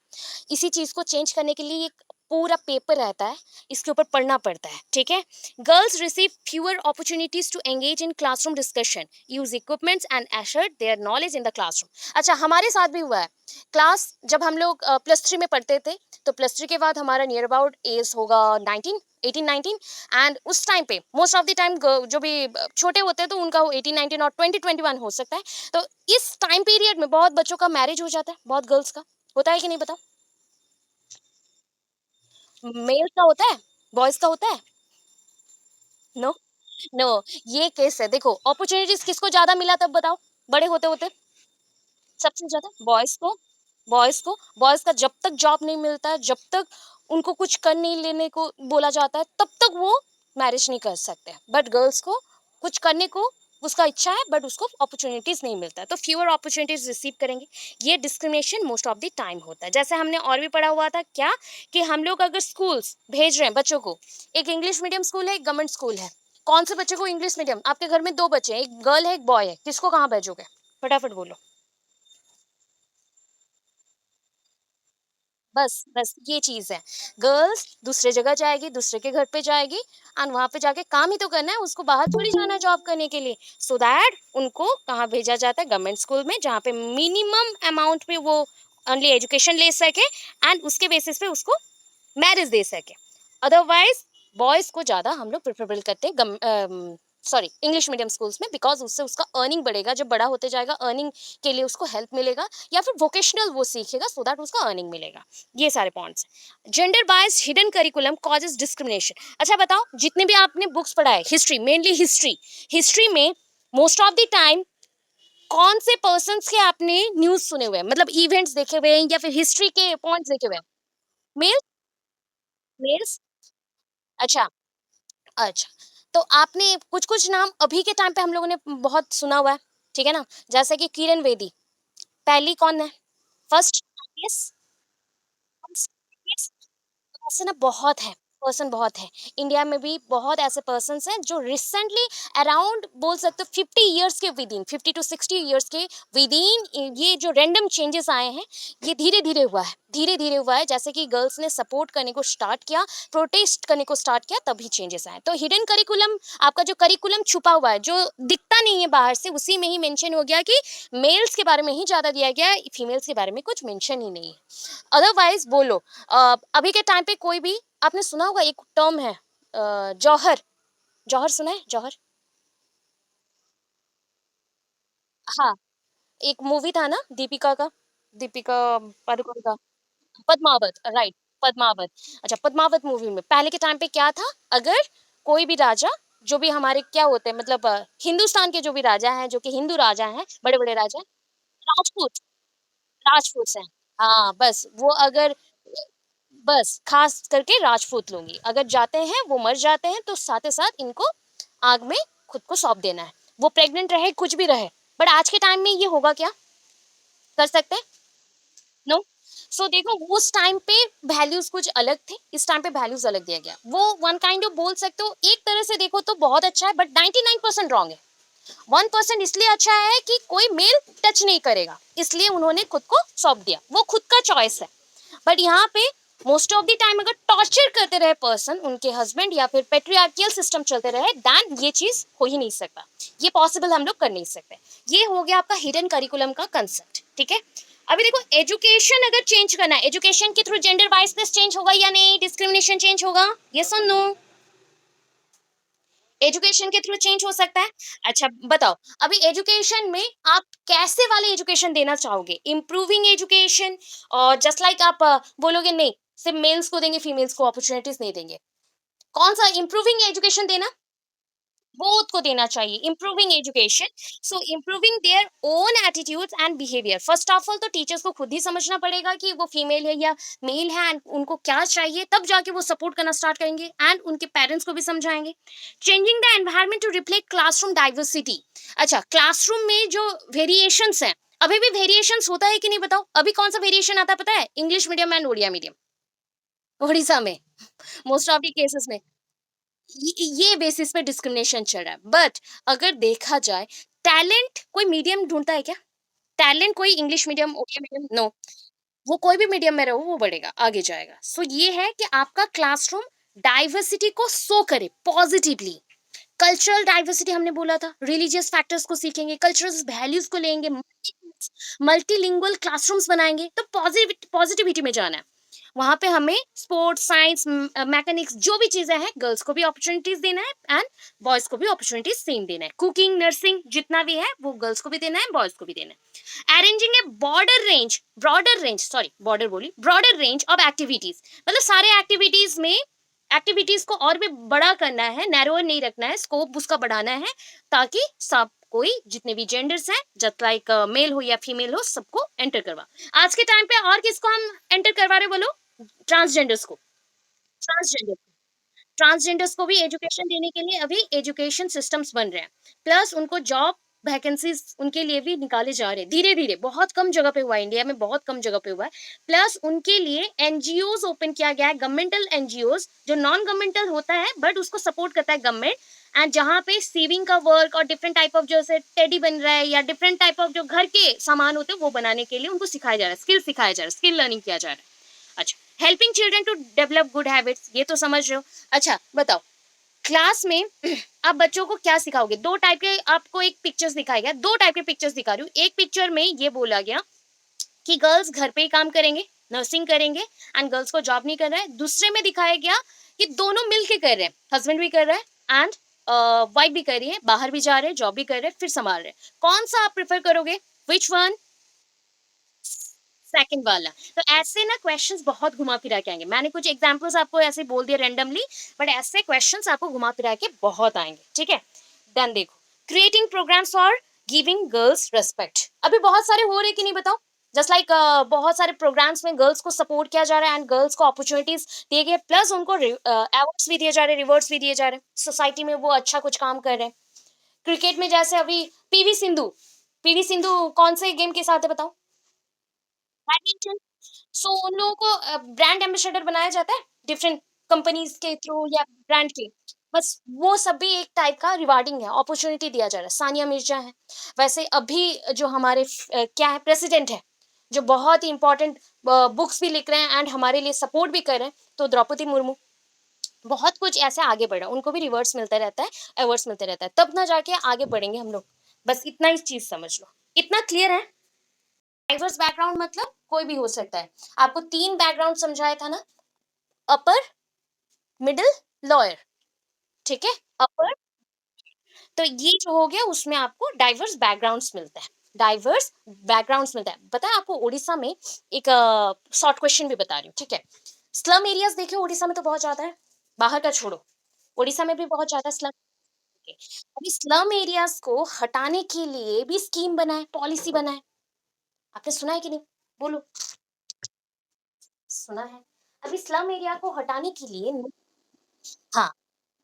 इसी चीज को चेंज करने के लिए एक पूरा पेपर रहता है, इसके ऊपर पढ़ना पड़ता है, ठीक है। Girls receive fewer opportunities to engage in classroom discussion, use equipments and assert their knowledge in the classroom. अच्छा, हमारे साथ भी हुआ है। क्लास जब हम लोग +3 में पढ़ते थे, तो +3 के बाद हमारा नियर अबाउट एज होगा 19, 18-19। एंड उस टाइम पे मोस्ट ऑफ द टाइम जो भी छोटे होते हैं तो उनका 18-19 और 20-21 हो सकता है। तो इस टाइम पीरियड में बहुत बच्चों का मैरिज हो जाता है, बहुत गर्ल्स का होता है कि नहीं बताओ? मेल का होता है, बॉयज का होता है? No, no. ये केस है, देखो अपॉर्चुनिटीज किसको ज्यादा मिला तब बताओ, बड़े होते होते? सबसे ज्यादा बॉयज का जब तक जॉब नहीं मिलता है, जब तक उनको कुछ कर नहीं लेने को बोला जाता है, तब तक वो मैरिज नहीं कर सकते। बट गर्ल्स को कुछ करने को उसका इच्छा है, बट उसको अपॉर्चुनिटीज नहीं मिलता है, तो फ्यूअर अपॉर्चुनिटीज रिसीव करेंगे। ये discrimination most of the time होता है। जैसे हमने और भी पढ़ा हुआ था क्या, कि हम लोग अगर स्कूल्स भेज रहे हैं बच्चों को, एक इंग्लिश मीडियम स्कूल है, एक गवर्नमेंट स्कूल है, कौन से बच्चे को इंग्लिश मीडियम, आपके घर में 2 बच्चे हैं, एक गर्ल है एक बॉय है, किसको कहाँ भेजोगे? फटाफट बोलो। बस बस ये चीज है, गर्ल्स दूसरे जगह जाएगी, दूसरे के घर पे जाएगी, एंड वहां पे जाके काम ही तो करना है, उसको बाहर थोड़ी जाना है जॉब करने के लिए। सो दैट उनको कहाँ भेजा जाता है, गवर्नमेंट स्कूल में, जहाँ पे मिनिमम अमाउंट में वो ओनली एजुकेशन ले सके, एंड उसके बेसिस पे उसको मैरिज दे सके। अदरवाइज बॉयज को ज्यादा हम लोग प्रेफरेबल करते हैं सॉरी इंग्लिश मीडियम स्कूल्स में, बिकॉज उससे उसका अर्निंग बढ़ेगा, जब बड़ा होते जाएगा अर्निंग के लिए उसको हेल्प मिलेगा, या फिर वोकेशनल वो सीखेगा सो दैट उसका अर्निंग मिलेगा। ये सारे points. Gender bias hidden curriculum causes discrimination. अच्छा बताओ, जितने भी आपने बुक्स पढ़ा है, हिस्ट्री, मेनली हिस्ट्री, हिस्ट्री में मोस्ट ऑफ द टाइम कौन से पर्सन्स के आपने न्यूज़ सुने हुए हैं? मतलब इवेंट्स देखे हुए हैं या फिर हिस्ट्री के पॉइंट्स देखे हुए हैं? Males males? अच्छा, अच्छा। तो आपने कुछ-कुछ नाम अभी के टाइम पे हम लोगों ने बहुत सुना हुआ है, ठीक है ना? जैसे कि किरण बेदी, पहली कौन है? फर्स्ट आईपीएस ऐसे ना बहुत है, पर्सन बहुत है। इंडिया में भी बहुत ऐसे पर्सन्स हैं जो रिसेंटली अराउंड बोल सकते हो 50 इयर्स के विदिन 50 टू 60 इयर्स के विदिन ये जो रैंडम चेंजेस आए हैं, ये धीरे-धीरे हुआ है। धीरे-धीरे हुआ है जैसे कि गर्ल्स ने सपोर्ट करने को स्टार्ट किया, प्रोटेस्ट करने को स्टार्ट किया तभी चेंजेस आए। तो हिडन करिकुलम आपका जो करिकुलम छुपा हुआ है, जो दिखता नहीं है बाहर से उसी में ही मेंशन हो गया कि मेल्स के बारे में ही ज़्यादा दिया गया है, फीमेल्स के बारे में कुछ मेंशन ही नहीं है। अदरवाइज़ बोलो अभी के टाइम पे कोई भी आपने सुना होगा एक टर्म है जौहर, जौहर सुना है? जौहर? हाँ, एक मूवी था ना दीपिका का, दीपिका पादुकोण का, पद्मावत राइट, पद्मावत। अच्छा पद्मावत मूवी में पहले के टाइम पे क्या था, अगर कोई भी राजा जो भी हमारे क्या होते हैं मतलब हिंदुस्तान के जो भी राजा हैं, जो कि हिंदू राजा हैं, बड़े-बड़े राजा, राजपूत, राजपूत हैं। हाँ, बस वो अगर बस खास करके राजपूत लोग ही अगर जाते हैं वो मर जाते हैं तो साथ ही साथ इनको आग में खुद को सौंप देना है, वो प्रेग्नेंट रहे कुछ भी रहे। बट आज के टाइम में ये होगा क्या, कर सकते हैं? नो। सो देखो उस टाइम पे वैल्यूज कुछ अलग थे, इस टाइम पे वैल्यूज अलग दिया गया, वो वन काइंड ऑफ बोल सकते हो एक तरह से देखो तो बहुत अच्छा है बट 99% रॉन्ग है। 1% इसलिए अच्छा है कि कोई मेल टच नहीं करेगा इसलिए उन्होंने खुद को सौंप दिया, वो खुद का चॉइस है। बट यहाँ पे मोस्ट ऑफ द टाइम अगर टॉर्चर करते रहे पर्सन उनके हस्बैंड या फिर पेट्रियार्कियल सिस्टम चलते रहे देन ये चीज हो ही नहीं सकता, ये पॉसिबल हम लोग कर नहीं सकते। ये हो गया आपका हिडन करिकुलम का कंसेप्ट, ठीक है। अभी देखो एजुकेशन अगर चेंज करना है, एजुकेशन के थ्रू जेंडर वाइजनेस चेंज होगा या नहीं, डिस्क्रिमिनेशन चेंज होगा, यस और नो? एजुकेशन के थ्रू चेंज हो सकता है। अच्छा बताओ, अभी एजुकेशन में आप कैसे वाले एजुकेशन देना चाहोगे, इम्प्रूविंग एजुकेशन और जस्ट लाइक आप बोलोगे नहीं सिर्फ मेल्स को देंगे फीमेल्स को अपॉर्चुनिटीज नहीं देंगे, कौन सा इम्प्रूविंग एजुकेशन देना, बोथ को देना चाहिए, improving education. So improving their own attitudes and behaviour, first of all तो टीचर्स को खुद ही समझना पड़ेगा कि वो फीमेल है या मेल है एंड उनको क्या चाहिए, तब जाके वो सपोर्ट करना स्टार्ट करेंगे एंड उनके पेरेंट्स को भी समझाएंगे। Changing the environment to reflect classroom diversity. अच्छा क्लासरूम में जो वेरिएशंस हैं, अभी भी वेरिएशंस होता है कि नहीं बताओ, अभी कौन सा वेरिएशन आता है पता है, English medium and Odia medium, Orissa में मोस्ट ऑफ द केसेस में ये बेसिस पे डिस्क्रिमिनेशन चल रहा है। बट अगर देखा जाए टैलेंट कोई मीडियम ढूंढता है क्या, टैलेंट कोई English medium Odia medium no, वो कोई भी मीडियम में रहो वो बढ़ेगा आगे जाएगा। सो ये है कि आपका क्लासरूम डाइवर्सिटी को शो करे पॉजिटिवली। कल्चरल डाइवर्सिटी हमने बोला था, रिलीजियस फैक्टर्स को सीखेंगे, कल्चरल वैल्यूज को लेंगे, मल्टीलिंगुअल क्लासरूम्स बनाएंगे, तो पॉजिटिविटी में जाना है। वहां पे हमें स्पोर्ट्स साइंस मैकेनिक्स जो भी चीजें हैं गर्ल्स को भी अपॉर्चुनिटीज देना है एंड बॉयज को भी अपॉर्चुनिटीज सेम देना है, कुकिंग नर्सिंग जितना भी है वो गर्ल्स को भी देना है बॉयज को भी देना है। अरेंजिंग ए ब्रॉडर रेंज सॉरी बॉर्डर बोली ब्रॉडर रेंज ऑफ एक्टिविटीज, मतलब सारे एक्टिविटीज में एक्टिविटीज को और भी बड़ा करना है, नैरो नहीं रखना है, स्कोप उसका बढ़ाना है ताकि सब कोई जितने भी जेंडर्स हैं जस्ट लाइक मेल हो या फीमेल हो सबको एंटर करवा। आज के टाइम पे और किसको हम एंटर करवा रहे बोलो, ट्रांसजेंडर्स को, ट्रांसजेंडर ट्रांसजेंडर्स को भी एजुकेशन देने के लिए अभी एजुकेशन सिस्टम्स बन रहे हैं, प्लस उनको जॉब वैकेंसीज उनके लिए भी निकाले जा रहे हैं धीरे धीरे, बहुत कम जगह पे हुआ है इंडिया में, बहुत कम जगह पे हुआ है। प्लस उनके लिए एनजीओज ओपन किया गया है, गवर्नमेंटल एनजीओज जो नॉन गवर्नमेंटल होता है बट उसको सपोर्ट करता है गवर्नमेंट, एंड जहाँ पे सीविंग का वर्क और डिफरेंट टाइप ऑफ जैसे टेडी बन रहा है या डिफरेंट टाइप ऑफ जो घर के सामान होते हैं वो बनाने के लिए उनको सिखाया जा रहा है, स्किल सिखाया जा रहा है, स्किल लर्निंग किया जा रहा है। अच्छा helping children to develop good habits, ये तो समझ रहे हो। अच्छा बताओ क्लास में आप बच्चों को क्या सिखाओगे, दो टाइप के आपको एक पिक्चर्स दिखाया गया, दो टाइप के पिक्चर्स दिखा रही हूँ। एक पिक्चर में ये बोला गया कि गर्ल्स घर पे ही काम करेंगे, नर्सिंग करेंगे एंड गर्ल्स को जॉब नहीं करना है। दूसरे में दिखाया गया कि दोनों मिल के कर रहे हैं, हस्बैंड भी कर रहा है एंड वाइफ भी कर रही है, बाहर भी जा रहे हैं, जॉब भी कर रहे हैं, फिर संभाल रहे हैं। कौन सा आप प्रेफर करोगे, विच वन? सेकंड वाला। तो ऐसे ना क्वेश्चंस बहुत घुमा फिरा के आएंगे, मैंने कुछ एग्जांपल्स आपको ऐसे बोल दिए रैंडमली, बट ऐसे क्वेश्चंस आपको घुमा फिरा के बहुत आएंगे, ठीक है। देन देखो creating programmes for giving girls respect. अभी बहुत सारे हो रहे कि नहीं बताओ, जस्ट लाइक बहुत सारे प्रोग्राम्स में गर्ल्स को सपोर्ट किया जा रहा है एंड गर्ल्स को अपॉर्चुनिटीज दिए गए, प्लस उनको अवार्ड्स भी दिए जा रहे हैं, रिवॉर्ड्स भी दिए जा रहे हैं, सोसाइटी में वो अच्छा कुछ काम कर रहे हैं। क्रिकेट में जैसे अभी पीवी सिंधु कौन से गेम के साथ है बताओ? बैडमिंटन। सो उन लोगों को ब्रांड एम्बेसडर बनाया जाता है डिफरेंट कंपनीज के थ्रू या ब्रांड के। बस वो सब भी एक टाइप का रिवार्डिंग है, अपॉर्चुनिटी दिया जा रहा है। सानिया मिर्जा है, वैसे अभी जो हमारे क्या है, प्रेसिडेंट है, जो बहुत ही इंपॉर्टेंट बुक्स भी लिख रहे हैं एंड हमारे लिए सपोर्ट भी कर रहे हैं, तो द्रौपदी मुर्मू। बहुत कुछ ऐसे आगे बढ़ा, उनको भी रिवर्स मिलता रहता है, अवार्ड्स मिलते रहता है, तब ना जाके आगे बढ़ेंगे हम लोग। बस इतना ही चीज समझ लो। इतना क्लियर है? डाइवर्स बैकग्राउंड मतलब कोई भी हो सकता है। आपको 3 बैकग्राउंड समझाया था ना, अपर, मिडिल, लोअर। ठीक है, अपर। तो ये जो हो गया, उसमें आपको डाइवर्स बैकग्राउंड्स मिलता है, डाइवर्स बैकग्राउंड्स मिलता है। पता है आपको, उड़ीसा में एक शॉर्ट क्वेश्चन भी बता रही हूँ, ठीक है? स्लम एरियाज देखिए उड़ीसा में तो बहुत ज्यादा है, बाहर का छोड़ो, उड़ीसा में भी बहुत ज्यादा स्लम। अभी स्लम एरियाज को हटाने के लिए भी स्कीम बना है, पॉलिसी बना है। आपने सुना है कि नहीं? बोलो। सुना है। अभी स्लम एरिया को हटाने के लिए, हाँ,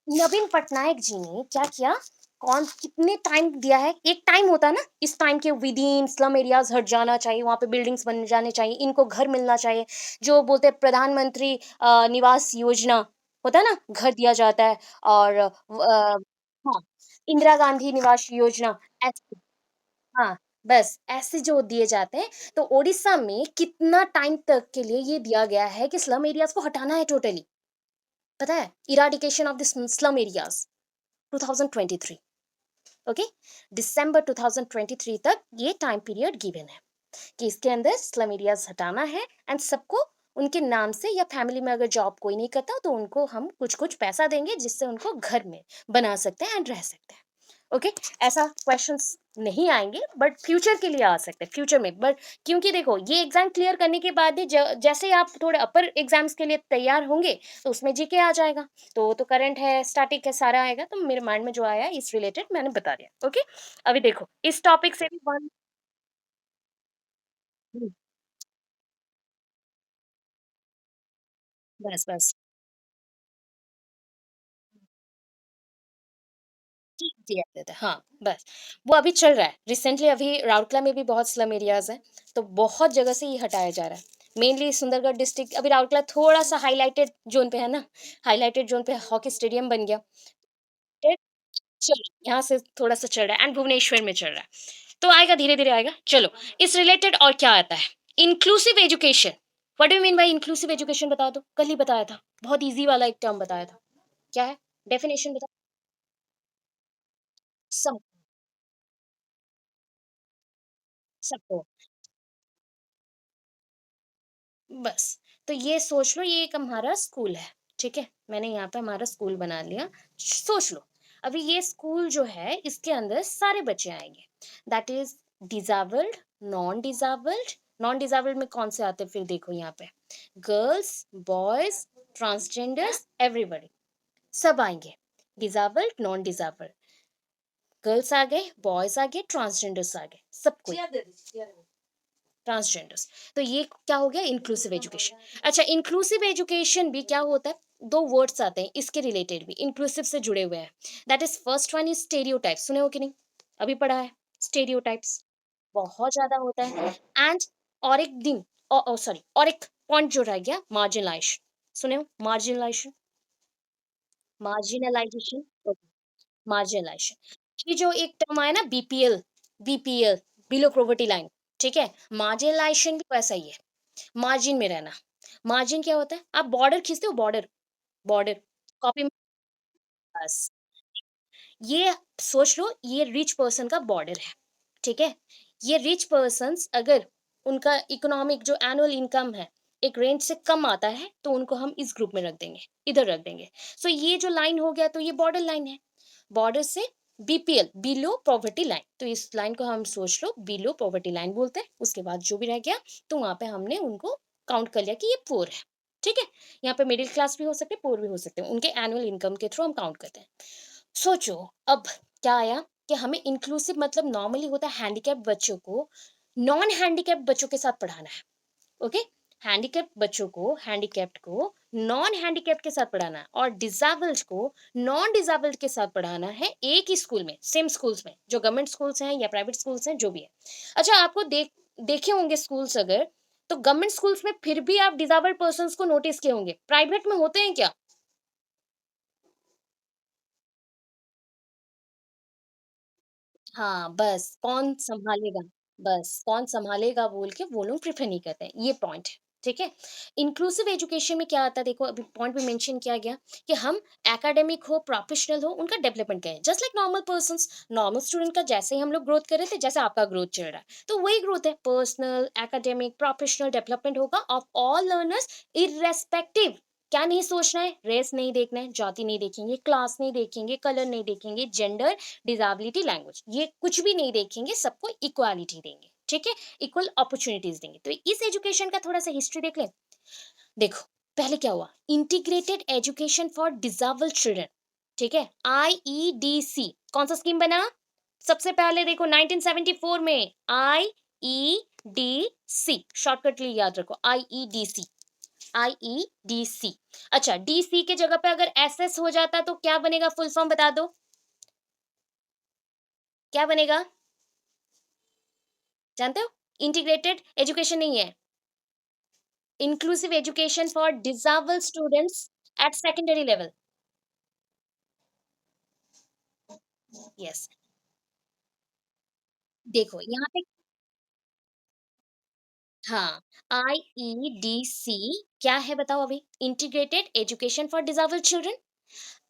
नवीन पटनायक जी ने क्या किया, कौन कितने टाइम दिया है, एक टाइम होता है ना, इस टाइम के विद इन स्लम एरियाज हट जाना चाहिए, वहां पे बिल्डिंग्स बन जाने चाहिए, इनको घर मिलना चाहिए। जो बोलते हैं प्रधानमंत्री निवास योजना, होता है ना, घर दिया जाता है। और हाँ, इंदिरा गांधी निवास योजना, ऐसे। हाँ, बस ऐसे जो दिए जाते हैं। तो ओडिशा में कितना टाइम तक के लिए ये दिया गया है कि स्लम एरियाज को हटाना है टोटली। पता है, eradication of this slum areas 2023। Okay, दिसंबर 2023 तक ये टाइम पीरियड गिवन है कि इसके अंदर स्लम एरियाज हटाना है एंड सबको उनके नाम से, या फैमिली में अगर जॉब कोई नहीं करता तो उनको हम कुछ कुछ पैसा देंगे जिससे उनको घर में बना सकते हैं एंड रह सकते हैं। ओके, ऐसा क्वेश्चंस नहीं आएंगे बट फ्यूचर के लिए आ सकते हैं, फ्यूचर में। बट क्योंकि देखो, ये एग्जाम क्लियर करने के बाद ही जैसे ही आप थोड़े अपर एग्जाम्स के लिए तैयार होंगे, तो उसमें जीके आ जाएगा। तो करंट है, स्टैटिक है, सारा आएगा, तो मेरे माइंड में जो आया इस रिलेटेड मैंने बता दिया। ओके, अभी देखो इस टॉपिक से भी वन। बस बस, दिया देते हैं, हाँ, बस। वो अभी चल रहा है, रिसेंटली अभी राउरकेला में भी बहुत स्लम एरियाज़ हैं, तो बहुत जगह से ये हटाया जा रहा है। मेनली सुंदरगढ़ डिस्ट्रिक्ट, अभी राउरकेला थोड़ा-सा हाइलाइटेड ज़ोन पे है ना, हाइलाइटेड ज़ोन पे हॉकी स्टेडियम बन गया। टेट चलो, यहाँ से थोड़ा-सा चल रहा है एंड भुवनेश्वर में चल रहा है। तो आएगा, धीरे-धीरे आएगा। चलो, इस रिलेटेड और क्या आता है? Inclusive education. What do you mean bye inclusive education, बता दो? कल ही बताया था। बहुत ईज़ी वाला एक टर्म बताया था। क्या है? डेफिनिशन बताओ। सब सबको। बस, तो ये सोच लो, ये एक हमारा स्कूल है, ठीक है? मैंने यहाँ पे हमारा स्कूल बना लिया। सोच लो, अभी ये स्कूल जो है, इसके अंदर सारे बच्चे आएँगे। That is disabled, non-disabled. Non-disabled में कौन से आते हैं फिर देखो यहाँ पे, गर्ल्स, बॉयज़, ट्रांसजेंडर्स, एवरीबॉडी, सब आएँगे। डिसेबल्ड, नॉन-डिसेबल्ड, गर्ल्स आ गए, बॉयज़ आ गए, ट्रांसजेंडर्स आ गए, सब कोई। ट्रांसजेंडर्स। तो ये क्या हो गया, इंक्लूसिव एजुकेशन। अच्छा, इंक्लूसिव एजुकेशन भी क्या होता है, दो वर्ड्स आते हैं इसके रिलेटेड भी, इंक्लूसिव से जुड़े हुए हैं। That is first one is stereotype, सुने हो कि नहीं? अभी पढ़ा है स्टेरियोटाइप्स, बहुत ज्यादा होता है। एंड और एक दिन, सॉरी, और एक पॉइंट जो रह गया, मार्जिनलाइजेशन। सुने हो मार्जिनलाइजेशन? Marginalisation, marginalisation. ये जो एक टर्म आया ना, BPL, BPL, below poverty line, ठीक है? मार्जिनलाइजेशन भी वैसा ही है, मार्जिन में रहना। मार्जिन क्या होता है? आप बॉर्डर खींचते हो, बॉर्डर, बॉर्डर कॉपी में। बस, ये सोच लो, ये रिच पर्सन का बॉर्डर है, ठीक है? ये रिच पर्सन्स अगर उनका इकोनॉमिक जो एनुअल इनकम है, एक रेंज से कम आता है, तो उनको हम इस ग्रुप में रख देंगे, इधर रख देंगे। सो ये जो लाइन हो गया, तो ये बॉर्डर लाइन है। बॉर्डर से बीपीएल, बिलो पॉवर्टी लाइन, तो इस लाइन को हम सोच लो बिलो पॉवर्टी लाइन बोलते हैं। उसके बाद जो भी रह गया, तो वहां पे हमने उनको काउंट कर लिया कि ये पुअर है, ठीक है? यहाँ पे मिडिल क्लास भी हो सकते हैं, पुअर भी हो सकते हैं, उनके एनुअल इनकम के थ्रू हम काउंट करते हैं। सोचो, अब क्या आया, कि हमें इंक्लूसिव मतलब नॉर्मली होता है हैंडीकैप्ड बच्चों को नॉन हैंडीकैप्ड बच्चों के साथ पढ़ाना है। ओके, हैंडीकैप्ड बच्चों को हैंडीकैप्ड को नॉन हैंडीकैप्ड के साथ पढ़ाना है और डिसेबल्ड को नॉन डिसेबल्ड के साथ पढ़ाना है एक ही स्कूल में, सेम स्कूल्स में, जो गवर्नमेंट स्कूल्स हैं या प्राइवेट स्कूल्स हैं, जो भी है। अच्छा, आपको देखे होंगे स्कूल्स अगर, तो गवर्नमेंट स्कूल्स में फिर भी आप डिसेबल्ड पर्सन्स को नोटिस किए होंगे, प्राइवेट में होते हैं क्या? हाँ, बस कौन सँभालेगा बोल के वो लोग प्रेफ़र नहीं करते हैं, ये पॉइंट है, ठीक है? इंक्लूसिव एजुकेशन में क्या आता है, देखो अभी पॉइंट में मेंशन किया गया कि हम एकेडमिक हो, प्रोफेशनल हो, उनका डेवलपमेंट करें, just like normal persons, normal student का जैसे ही हम लोग ग्रोथ कर रहे थे, जैसे आपका ग्रोथ चल रहा है, तो वही ग्रोथ है, पर्सनल, एकेडमिक, प्रोफेशनल डेवलपमेंट होगा ऑफ ऑल लर्नर्स इर्रेस्पेक्टिव। क्या नहीं सोचना है? रेस नहीं देखना है, जाति नहीं देखेंगे, क्लास नहीं देखेंगे, कलर नहीं देखेंगे, जेंडर, डिसेबिलिटी, लैंग्वेज, ये कुछ भी नहीं देखेंगे, सबको इक्वालिटी देंगे, ठीक है? इक्वल अपॉर्चुनिटीज देंगे। तो इस एजुकेशन का थोड़ा सा हिस्ट्री देख लें। देखो, पहले क्या हुआ, integrated education for disabled children, ठीक है, आईईडीसी। कौन सा स्कीम बना? सबसे पहले देखो 1974 में आईईडीसी, शॉर्टकटली याद रखो, आईईडीसी, आईईडीसी। अच्छा, डीसी के जगह पे अगर एसएस हो जाता तो क्या बनेगा? फुल फॉर्म बता दो, क्या बनेगा? जानते हो? इंटीग्रेटेड एजुकेशन नहीं है, inclusive education for disabled students at secondary level. Yes, देखो यहाँ पे, हाँ, आईईडीसी क्या है बताओ अभी? Integrated education for disabled children.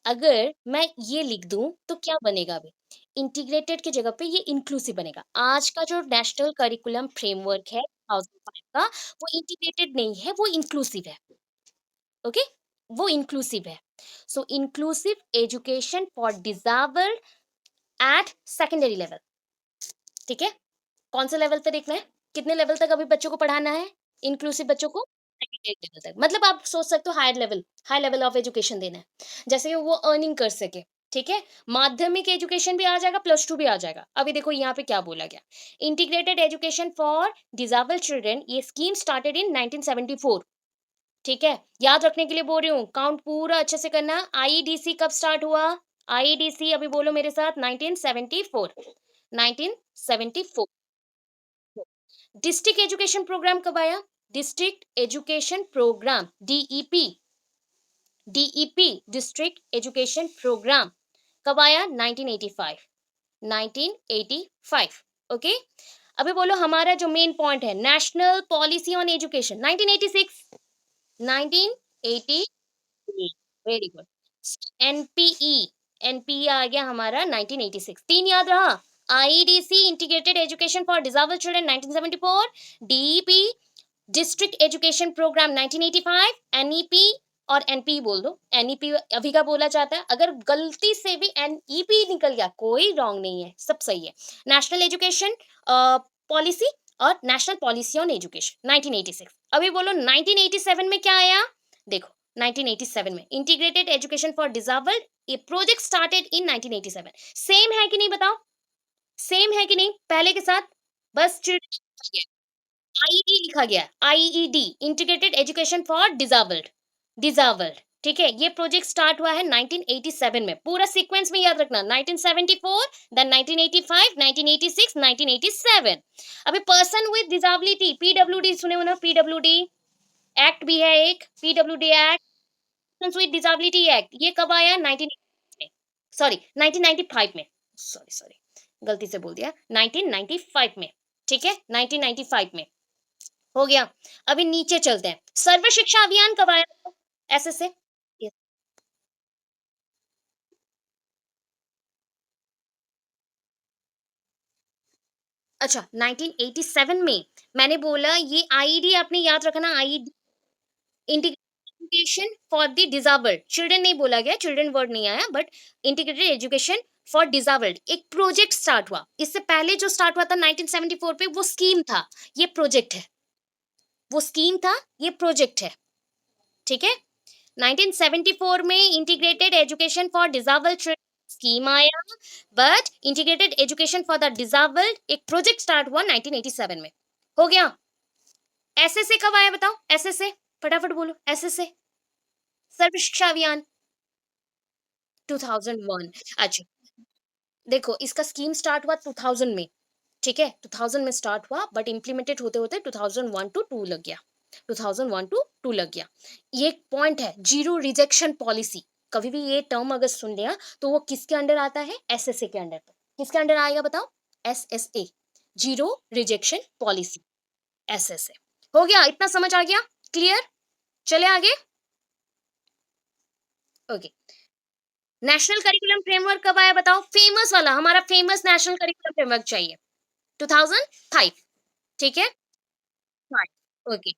अगर मैं ये लिख दूं तो क्या बनेगा अभी? इंटीग्रेटेड की जगह पे ये इंक्लूसिव बनेगा। आज का जो नेशनल करिकुलम फ्रेमवर्क है 2005 का, वो इंटीग्रेटेड नहीं है, वो इंक्लूसिव है। ओके, वो इंक्लूसिव है। So inclusive education for disabled at secondary level, ठीक है? कौन से लेवल पे देखना है? कितने लेवल तक अभी बच्चों को पढ़ाना है? इंक्लूसिव बच्चों को सेकेंडरी लेवल तक। मतलब आप सोच सकते हो हाई लेवल ऑफ एजुकेशन देना है। जैसे कि वो अर्निंग कर सके, ठीक है? माध्यमिक एजुकेशन भी आ जाएगा, प्लस 2 भी आ जाएगा। अभी देखो यहाँ पे क्या बोला गया। Integrated education for disabled children, ये स्कीम स्टार्टेड इन 1974, ठीक है? याद रखने के लिए बोल रही हूँ, काउंट पूरा अच्छे से करना। आईईडीसी कब स्टार्ट हुआ? आईईडीसी अभी बोलो मेरे साथ, 1974, 1974। डिस्ट्रिक्ट एजुकेशन प्रोग्राम कब आया? District education programme, DEP, DEP, district education programme कब आया? 1985, 1985। ओके, अभी बोलो हमारा जो मेन पॉइंट है, national policy on education, 1986, 1980। Very good. NPE, NPE आ गया हमारा 1986। तीन याद रहा? IDC, integrated education for disabled children, 1974, DEP, district education programme, 1985, NEP, और एनपी बोल दो, एनईपी अभी का बोला जाता है। अगर गलती से भी एनईपी निकल गया, कोई रॉन्ग नहीं है, सब सही है। नेशनल एजुकेशन पॉलिसी और नेशनल पॉलिसी ऑन एजुकेशन, 1986। अभी बोलो 1987 में क्या आया? देखो, 1987 में इंटीग्रेटेड एजुकेशन फॉर डिसेबल्ड, ये प्रोजेक्ट स्टार्टेड इन 1987। सेम है कि नहीं बताओ? सेम है कि नहीं पहले के साथ? बस चिल्ड्रन, आईईडी लिखा गया है, IED, integrated education for disabled, disabled, ठीक है? ये प्रोजेक्ट स्टार्ट हुआ है 1987 में, पूरा सीक्वेंस में याद रखना, 1974, देन 1985, 1986, 1987। अभी पर्सन विद डिसेबिलिटी, पीडब्ल्यूडी सुने हो ना? पीडब्ल्यूडी एक्ट भी है एक, PWD act, person with disability act, ये कब आया? 1986 में, सॉरी 1995 में, सॉरी सॉरी, गलती से बोल दिया, 1995 में, ठीक है? 1995 में हो गया। अभी नीचे चलते हैं, सर्व शिक्षा अभियान कब आया? ऐसे से, ये- अच्छा, 1987 में। मैंने बोला ये आईडी आपने याद रखना, ID integration for the disabled children, नहीं बोला गया, चिल्ड्रन वर्ड नहीं आया, but integrated education for disabled एक प्रोजेक्ट स्टार्ट हुआ। इससे पहले जो स्टार्ट हुआ था 1974 पे, वो स्कीम था, ये प्रोजेक्ट है। वो स्कीम था, ये प्रोजेक्ट है, ठीक है? 1974 में integrated education for disabled children scheme आया, but integrated education for the disabled एक प्रोजेक्ट स्टार्ट हुआ 1987 में। हो गया। एसएसए कब आया बताओ? एसएसए फटाफट बोलो। एसएसए सर्व शिक्षा अभियान 2001। अच्छा, देखो इसका स्कीम स्टार्ट हुआ 2000 में, ठीक है, 2000 में स्टार्ट हुआ, बट इम्प्लीमेंटेड होते होते 2001 टू 2 लग गया। 2001 टू 2 लग गया। ये एक पॉइंट है, जीरो रिजेक्शन पॉलिसी। कभी भी ये टर्म अगर सुन लिया तो वो किसके अंडर आता है? एसएसए के अंडर पर। किसके अंडर आएगा बताओ? SSA, zero rejection policy, SSA. हो गया, इतना समझ आ गया? क्लियर? चले आगे। ओके, नेशनल करिकुलम फ्रेमवर्क कब आया बताओ? फेमस वाला, हमारा फेमस नेशनल करिकुलम फ्रेमवर्क चाहिए। 2005, ठीक है। Fine, okay.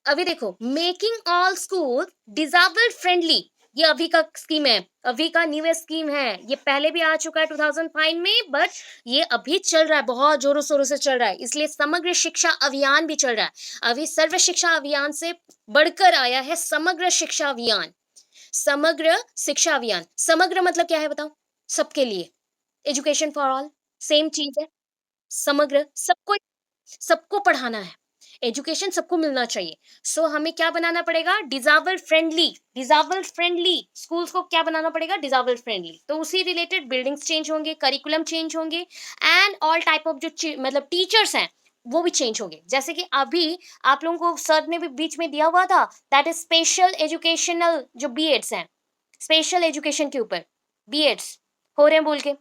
अभी देखो, making all school disabled friendly, ये अभी का स्कीम है, अभी का न्यू स्कीम है। ये पहले भी आ चुका है 2005 में, बट ये अभी चल रहा है, बहुत जोरों शोरों से चल रहा है, इसलिए समग्र शिक्षा अभियान भी चल रहा है। अभी सर्व शिक्षा अभियान से बढ़कर आया है समग्र शिक्षा अभियान। समग्र शिक्षा अभियान, समग्र मतलब क्या है बताओ? सबके लिए, एजुकेशन फॉर ऑल, सेम चीज है। समग्र, सबको, सबको पढ़ाना है, एजुकेशन सबको मिलना चाहिए। सो हमें क्या बनाना पड़ेगा? Disabled friendly, disabled friendly schools को क्या बनाना पड़ेगा? Disabled friendly. तो उसी रिलेटेड बिल्डिंग्स चेंज होंगे, करिकुलम चेंज होंगे, एंड ऑल टाइप ऑफ जो मतलब टीचर्स हैं वो भी चेंज होंगे। जैसे कि अभी आप लोगों को सर ने भी बीच में दिया हुआ था, दैट इज स्पेशल एजुकेशनल जो बीएड्स हैं, स्पेशल एजुकेशन के ऊपर बीएड्स हो रहे हैं बोल के,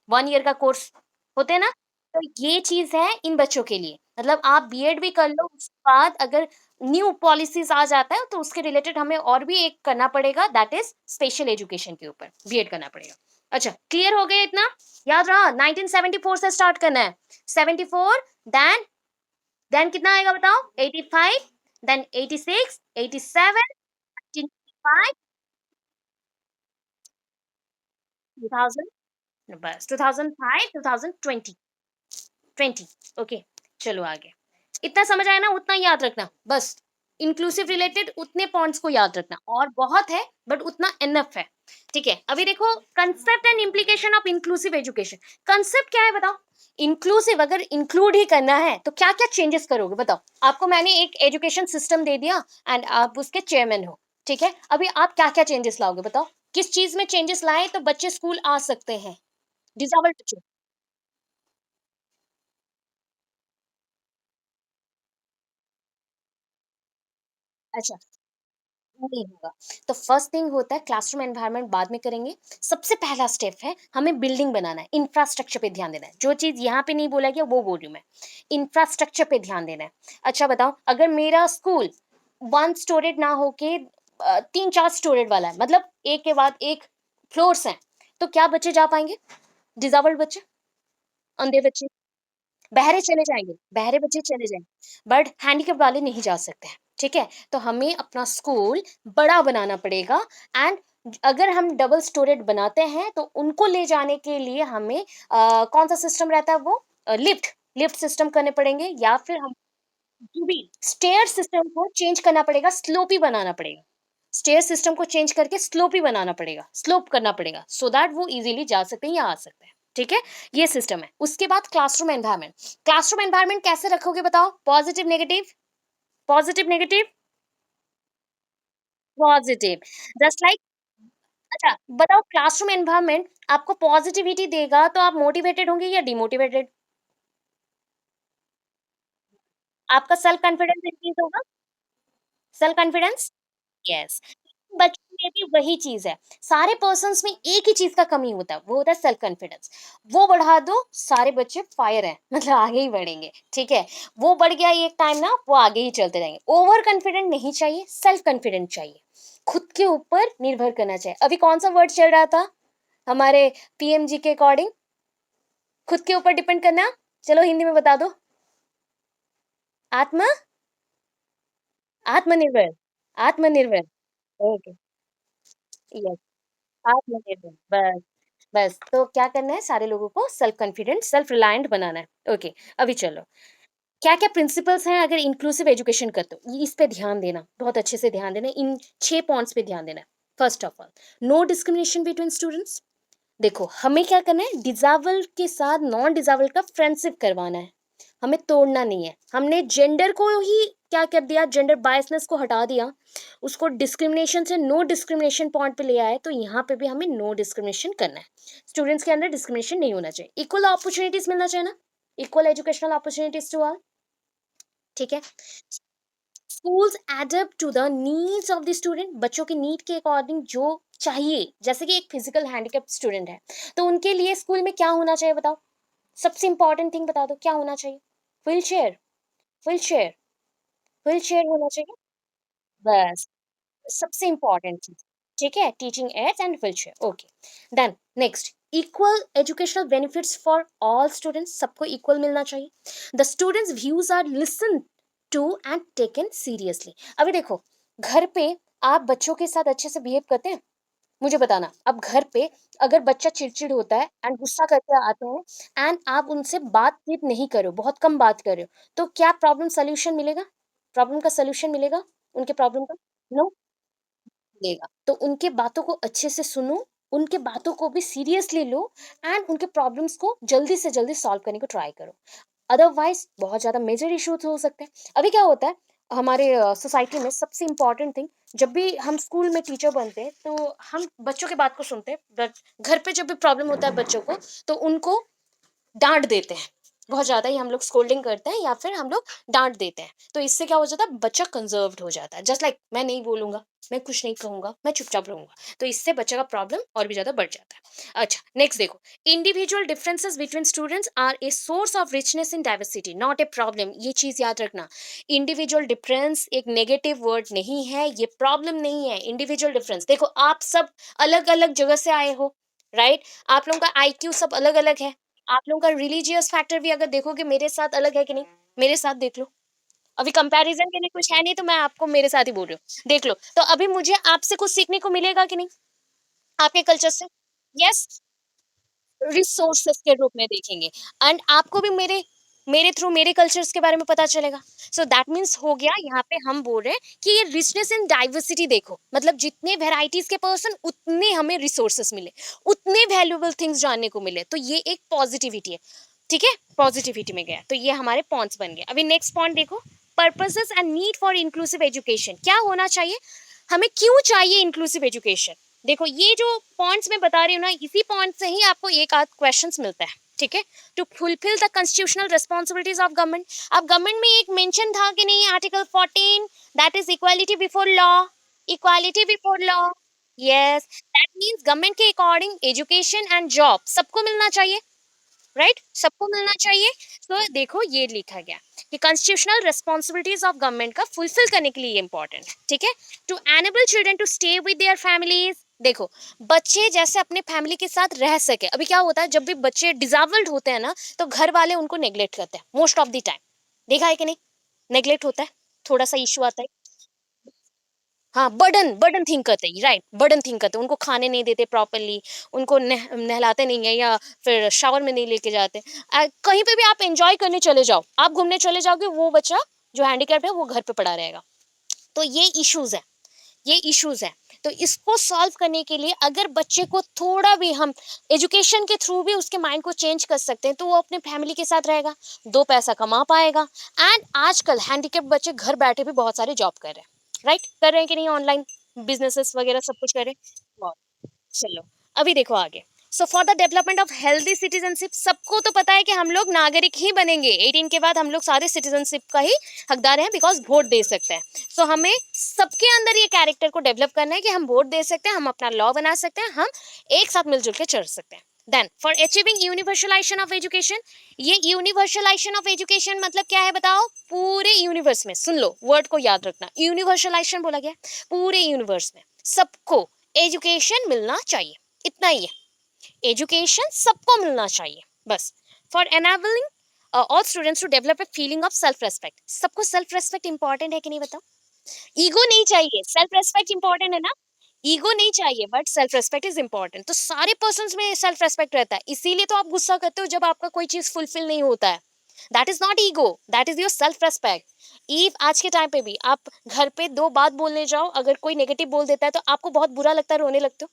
1 ईयर का कोर्स होते हैं ना। तो ये चीज है इन बच्चों के लिए, मतलब आप बीएड भी कर लो, उसके बाद अगर न्यू पॉलिसीज आ जाता है तो उसके रिलेटेड हमें और भी एक करना पड़ेगा, दैट इज स्पेशल एजुकेशन के ऊपर बीएड करना पड़ेगा। अच्छा, क्लियर हो गया इतना? याद रहा 1974 से स्टार्ट करना है। 74, देन कितना आएगा बताओ? 85, देन 86, 87, 1995, 2000, बस 2005, 2020, 20। ओके, चलो आगे। इतना समझ आया ना? उतना याद रखना बस। इंक्लूसिव रिलेटेड उतने पॉइंट्स को याद रखना, और बहुत है बट उतना इनफ है, ठीक है। अभी देखो, concept and implication of inclusive education. Concept क्या है बताओ? इंक्लूसिव अगर इंक्लूड ही करना है तो क्या क्या चेंजेस करोगे बताओ? आपको मैंने एक एजुकेशन सिस्टम दे दिया एंड आप उसके चेयरमैन हो, ठीक है। अभी आप क्या क्या चेंजेस लाओगे बताओ? किस चीज में चेंजेस लाए तो बच्चे स्कूल आ सकते हैं, डिसेबल्ड बच्चे? अच्छा, नहीं होगा। तो फर्स्ट थिंग होता है क्लासरूम एनवायरनमेंट, बाद में करेंगे। सबसे पहला स्टेप है हमें बिल्डिंग बनाना है, इंफ्रास्ट्रक्चर पे ध्यान देना है। जो चीज यहाँ पे नहीं बोला गया वो बोल रही हूँ मैं, इंफ्रास्ट्रक्चर पे ध्यान देना है। अच्छा बताओ, अगर मेरा स्कूल 1 स्टोरेड ना होके 3-4 स्टोरेड वाला है, मतलब एक के बाद एक फ्लोर्स हैं, तो क्या बच्चे जा पाएंगे? डिसेबल्ड बच्चे, अंधे बच्चे, बहरे चले जाएंगे, बहरे बच्चे चले जाएंगे, बट हैंडीकैप वाले नहीं जा सकते हैं, ठीक है। तो हमें अपना स्कूल बड़ा बनाना पड़ेगा, एंड अगर हम डबल स्टोरेड बनाते हैं तो उनको ले जाने के लिए हमें कौन सा सिस्टम रहता है वो? लिफ्ट, लिफ्ट सिस्टम करने पड़ेंगे, या फिर हम जो भी स्टेयर सिस्टम को चेंज करना पड़ेगा, स्लोपी बनाना पड़ेगा। स्टेयर सिस्टम को चेंज करके स्लोपी बनाना पड़ेगा, स्लोप करना पड़ेगा, सो दैट वो इजीली जा सकते हैं या आ सकते हैं, ठीक है। ये सिस्टम है। उसके बाद क्लासरूम एनवायरनमेंट। क्लासरूम एनवायरनमेंट कैसे रखोगे बताओ? Positive negative, positive negative, positive, just like. अच्छा बताओ, क्लासरूम एनवायरनमेंट आपको पॉजिटिविटी देगा तो आप मोटिवेटेड होंगे या डिमोटिवेटेड? आपका सेल्फ कॉन्फिडेंस इंक्रीज होगा, सेल्फ कॉन्फिडेंस, यस। बच्चों में भी वही चीज है, सारे पर्सन्स में एक ही चीज का कमी होता है, वो होता है सेल्फ कॉन्फिडेंस। वो बढ़ा दो, सारे बच्चे फायर हैं, मतलब आगे ही बढ़ेंगे, ठीक है। वो बढ़ गया एक टाइम ना, वो आगे ही चलते रहेंगे। ओवर कॉन्फिडेंट नहीं चाहिए, सेल्फ कॉन्फिडेंट चाहिए, खुद के ऊपर निर्भर करना चाहिए। अभी कौन सा वर्ड चल रहा था हमारे पीएमजी के अकॉर्डिंग? खुद के ऊपर डिपेंड करना। चलो हिंदी में बता दो। आत्म, आत्मनिर्भर, आत्मनिर्भर, ओके, यस, आत्मनिर्भर, बस। बस तो क्या करना है, सारे लोगों को सेल्फ कॉन्फिडेंट, सेल्फ रिलायंट बनाना है, ओके। अभी चलो, क्या क्या प्रिंसिपल्स हैं अगर इंक्लूसिव एजुकेशन करते हो, इस पे ध्यान देना, बहुत अच्छे से ध्यान देना, इन 6 पॉइंट्स पे ध्यान देना। First of all, no discrimination between students, देखो हमें क्या करना है, डिसेबल के साथ नॉन डिसेबल का फ्रेंडशिप करवाना है, हमें तोड़ना नहीं है। हमने जेंडर को ही क्या कर दिया, जेंडर बायसनेस को हटा दिया, उसको डिस्क्रिमिनेशन से नो डिस्क्रिमिनेशन पॉइंट पे ले आए, तो यहाँ पे भी हमें नो डिस्क्रिमिनेशन करना है। स्टूडेंट्स के अंदर डिस्क्रिमिनेशन नहीं होना चाहिए, इक्वल अपॉर्चुनिटीज मिलना चाहिए ना, equal educational opportunities to all. ठीक है। Schools adapt to the needs of the student, बच्चों की नीड के अकॉर्डिंग जो चाहिए, जैसे कि एक फिजिकल हैंडिकैप स्टूडेंट है, तो उनके लिए स्कूल में क्या होना चाहिए बताओ, सबसे इंपॉर्टेंट थिंग बता दो क्या होना चाहिए। Wheelchair, wheelchair, wheelchair होना चाहिए, बस सबसे इंपॉर्टेंट चीज। ठीक है, teaching aids and wheelchair, okay. Then next, equal educational benefits for all students, सबको इक्वल मिलना चाहिए। The students views are listen to and taken seriously. अभी देखो, घर पे आप बच्चों के साथ अच्छे से बिहेव करते हैं, मुझे बताना। अब घर पे अगर बच्चा चिड़चिड़ होता है एंड गुस्सा करके आते हैं एंड आप उनसे बातचीत नहीं कर रहे हो, बहुत कम बात कर रहे हो, तो क्या प्रॉब्लम सॉल्यूशन मिलेगा, प्रॉब्लम का सॉल्यूशन मिलेगा उनके प्रॉब्लम का? नो, मिलेगा। तो उनके बातों को अच्छे से सुनो, उनके बातों को भी सीरियसली लो एंड उनके प्रॉब्लम्स को जल्दी से जल्दी सॉल्व करने को ट्राई करो। अदरवाइज बहुत ज्यादा मेजर इश्यूज हो सकते हैं। अभी क्या होता है हमारे सोसाइटी में, सबसे इंपॉर्टेंट थिंग, जब भी हम स्कूल में टीचर बनते हैं तो हम बच्चों की बात को सुनते हैं, बट घर पे जब भी प्रॉब्लम होता है बच्चों को, तो उनको डांट देते हैं, बहुत ज्यादा ही हम लोग स्कोल्डिंग करते हैं या फिर हम लोग डांट देते हैं। तो इससे क्या हो जाता है, बच्चा कंजर्व्ड हो जाता है, जस्ट लाइक मैं नहीं बोलूंगा, मैं कुछ नहीं कहूंगा, मैं चुपचाप रहूंगा, तो इससे बच्चे का प्रॉब्लम और भी ज्यादा बढ़ जाता है। अच्छा नेक्स्ट देखो, individual differences between students are a source of richness in diversity, not a problem, ये चीज याद रखना। इंडिविजुअल डिफरेंस एक नेगेटिव वर्ड नहीं है, ये प्रॉब्लम नहीं है। इंडिविजुअल डिफरेंस, देखो आप सब अलग अलग जगह से आए हो, राइट, आप लोगों का आईक्यू सब अलग अलग है, आप लोगों का रिलीजियस फैक्टर भी अगर देखोगे मेरे साथ अलग है कि नहीं, मेरे साथ देख लो। अभी कंपैरिजन के लिए कुछ है नहीं, तो मैं आपको मेरे साथ ही बोल रही हूँ, देख लो। तो अभी मुझे आपसे कुछ सीखने को मिलेगा कि नहीं, आपके कल्चर से? यस, रिसोर्सेस के रूप में देखेंगे एंड आपको भी मेरे मेरे थ्रू मेरे कल्चर्स के बारे में पता चलेगा। सो दैट मीन्स हो गया, यहाँ पे हम बोल रहे हैं कि ये रिचनेस इन डाइवर्सिटी देखो, मतलब जितने वेराइटीज के पर्सन उतने हमें रिसोर्सेस मिले, उतने वैल्यूएबल थिंग्स जानने को मिले, तो ये एक पॉजिटिविटी है। ठीक है, पॉजिटिविटी में गया, तो ये हमारे पॉइंट्स बन गए। अभी नेक्स्ट पॉइंट देखो, purposes and need for inclusive education, क्या होना चाहिए, हमें क्यों चाहिए इंक्लूसिव एजुकेशन। देखो ये जो पॉइंट्स मैं बता रही हूँ ना, इसी पॉइंट से ही आपको एक आध क्वेश्चंस मिलता है। ठीक है, to fulfil the constitutional responsibilities of government. अब गवर्नमेंट में एक मेंशन था कि नहीं, article 14, that is equality before law, equality before law. Yes, that means government के अकॉर्डिंग एजुकेशन एंड जॉब सबको मिलना चाहिए, राइट, सबको मिलना चाहिए। तो देखो ये लिखा गया कि कॉन्स्टिट्यूशनल रिस्पॉन्सिबिलिटीज ऑफ गवर्नमेंट का फुलफिल करने के लिए ये इंपॉर्टेंट है। ठीक है, to enable children to stay with their families, देखो बच्चे जैसे अपने फैमिली के साथ रह सके। अभी क्या होता है, जब भी बच्चे डिजेबल्ड होते हैं ना, तो घर वाले उनको नेग्लेक्ट करते हैं मोस्ट ऑफ द टाइम, देखा है कि नहीं, नेग्लेक्ट होता है, थोड़ा सा इशू आता है। हाँ, बर्डन बर्डन थिंक करते हैं, राइट, बर्डन थिंक करते हैं, उनको खाने नहीं देते प्रॉपरली, उनको नहलाते नहीं है, या फिर शावर में नहीं लेके जाते। कहीं पे भी आप एंजॉय करने चले जाओ, आप घूमने चले जाओगे, वो बच्चा जो हैंडीकैप है वो घर पे पड़ा रहेगा। तो ये इश्यूज है, ये इश्यूज है। तो इसको सॉल्व करने के लिए अगर बच्चे को थोड़ा भी हम एजुकेशन के थ्रू भी उसके माइंड को चेंज कर सकते हैं, तो वो अपने फैमिली के साथ रहेगा, दो पैसा कमा पाएगा। एंड आजकल हैंडीकैप बच्चे घर बैठे भी बहुत सारे जॉब कर रहे हैं, राइट, कर रहे हैं कि नहीं, ऑनलाइन बिजनेसेस वगैरह सब कुछ कर रहे हैं। बहुत, चलो अभी देखो आगे। So for the development of healthy citizenship, सबको तो पता है कि हम लोग नागरिक ही बनेंगे, 18 के बाद हम लोग सारे सिटीजनशिप का ही हकदार हैं, बिकॉज वोट दे सकते हैं। सो हमें सबके अंदर ये कैरेक्टर को डेवलप करना है कि हम वोट दे सकते हैं, हम अपना लॉ बना सकते हैं, हम एक साथ मिलजुल के चल सकते हैं। Then for achieving universalisation of education, ये यूनिवर्सलाइजेशन ऑफ एजुकेशन मतलब क्या है बताओ, पूरे यूनिवर्स में, सुन लो वर्ड को याद रखना, यूनिवर्सलाइजेशन बोला गया, पूरे यूनिवर्स में सबको एजुकेशन मिलना चाहिए, इतना ही है, एजुकेशन सबको मिलना चाहिए बस। For enabling all students to develop a feeling of self respect, सबको सेल्फ रेस्पेक्ट इंपॉर्टेंट है कि नहीं बताओ, ईगो नहीं चाहिए, सेल्फ रेस्पेक्ट इंपॉर्टेंट है ना, ईगो नहीं चाहिए but self respect is important. तो सारे पर्सन में सेल्फ रेस्पेक्ट रहता है, इसीलिए तो आप गुस्सा करते हो जब आपका कोई चीज फुलफिल नहीं होता है। That is not ego, that is your self respect. ईव आज के टाइम पे भी आप घर पे दो बात बोलने जाओ, अगर कोई नेगेटिव बोल देता है तो आपको बहुत बुरा लगता है, रोने लगते हो,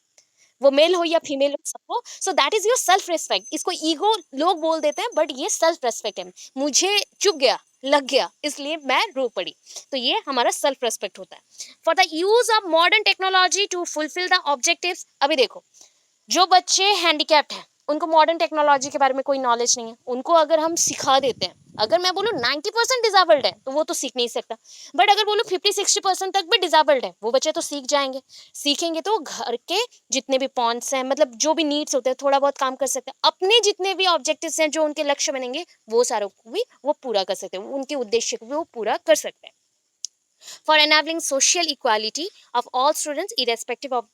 वो मेल हो या फीमेल हो सबको, सो that is your self respect. इसको ईगो लोग बोल देते हैं, बट ये सेल्फ रिस्पेक्ट है। मुझे चुभ गया, लग गया, इसलिए मैं रो पड़ी, तो ये हमारा सेल्फ रिस्पेक्ट होता है। For the use of modern technology to fulfil the objectives, अभी देखो, जो बच्चे हैंडीकैप्ड हैं, उनको मॉडर्न टेक्नोलॉजी के बारे में कोई नॉलेज नहीं है, उनको अगर हम सिखा देते हैं, अगर मैं बोलूँ 90% डिजेबल्ड है तो वो तो सीख नहीं सकता, बट अगर बोलूँ 50-60% तक भी डिजेबल्ड है, वो बच्चे तो सीख जाएंगे। सीखेंगे तो घर के जितने भी पॉइंट्स हैं, मतलब जो भी नीड्स होते हैं, थोड़ा बहुत काम कर सकते हैं, अपने जितने भी ऑब्जेक्टिव्स हैं, जो उनके लक्ष्य बनेंगे, वो सारों को भी वो पूरा कर सकते हैं, उनके उद्देश्य को भी वो पूरा कर सकते हैं। For enabling social equality of all students irrespective of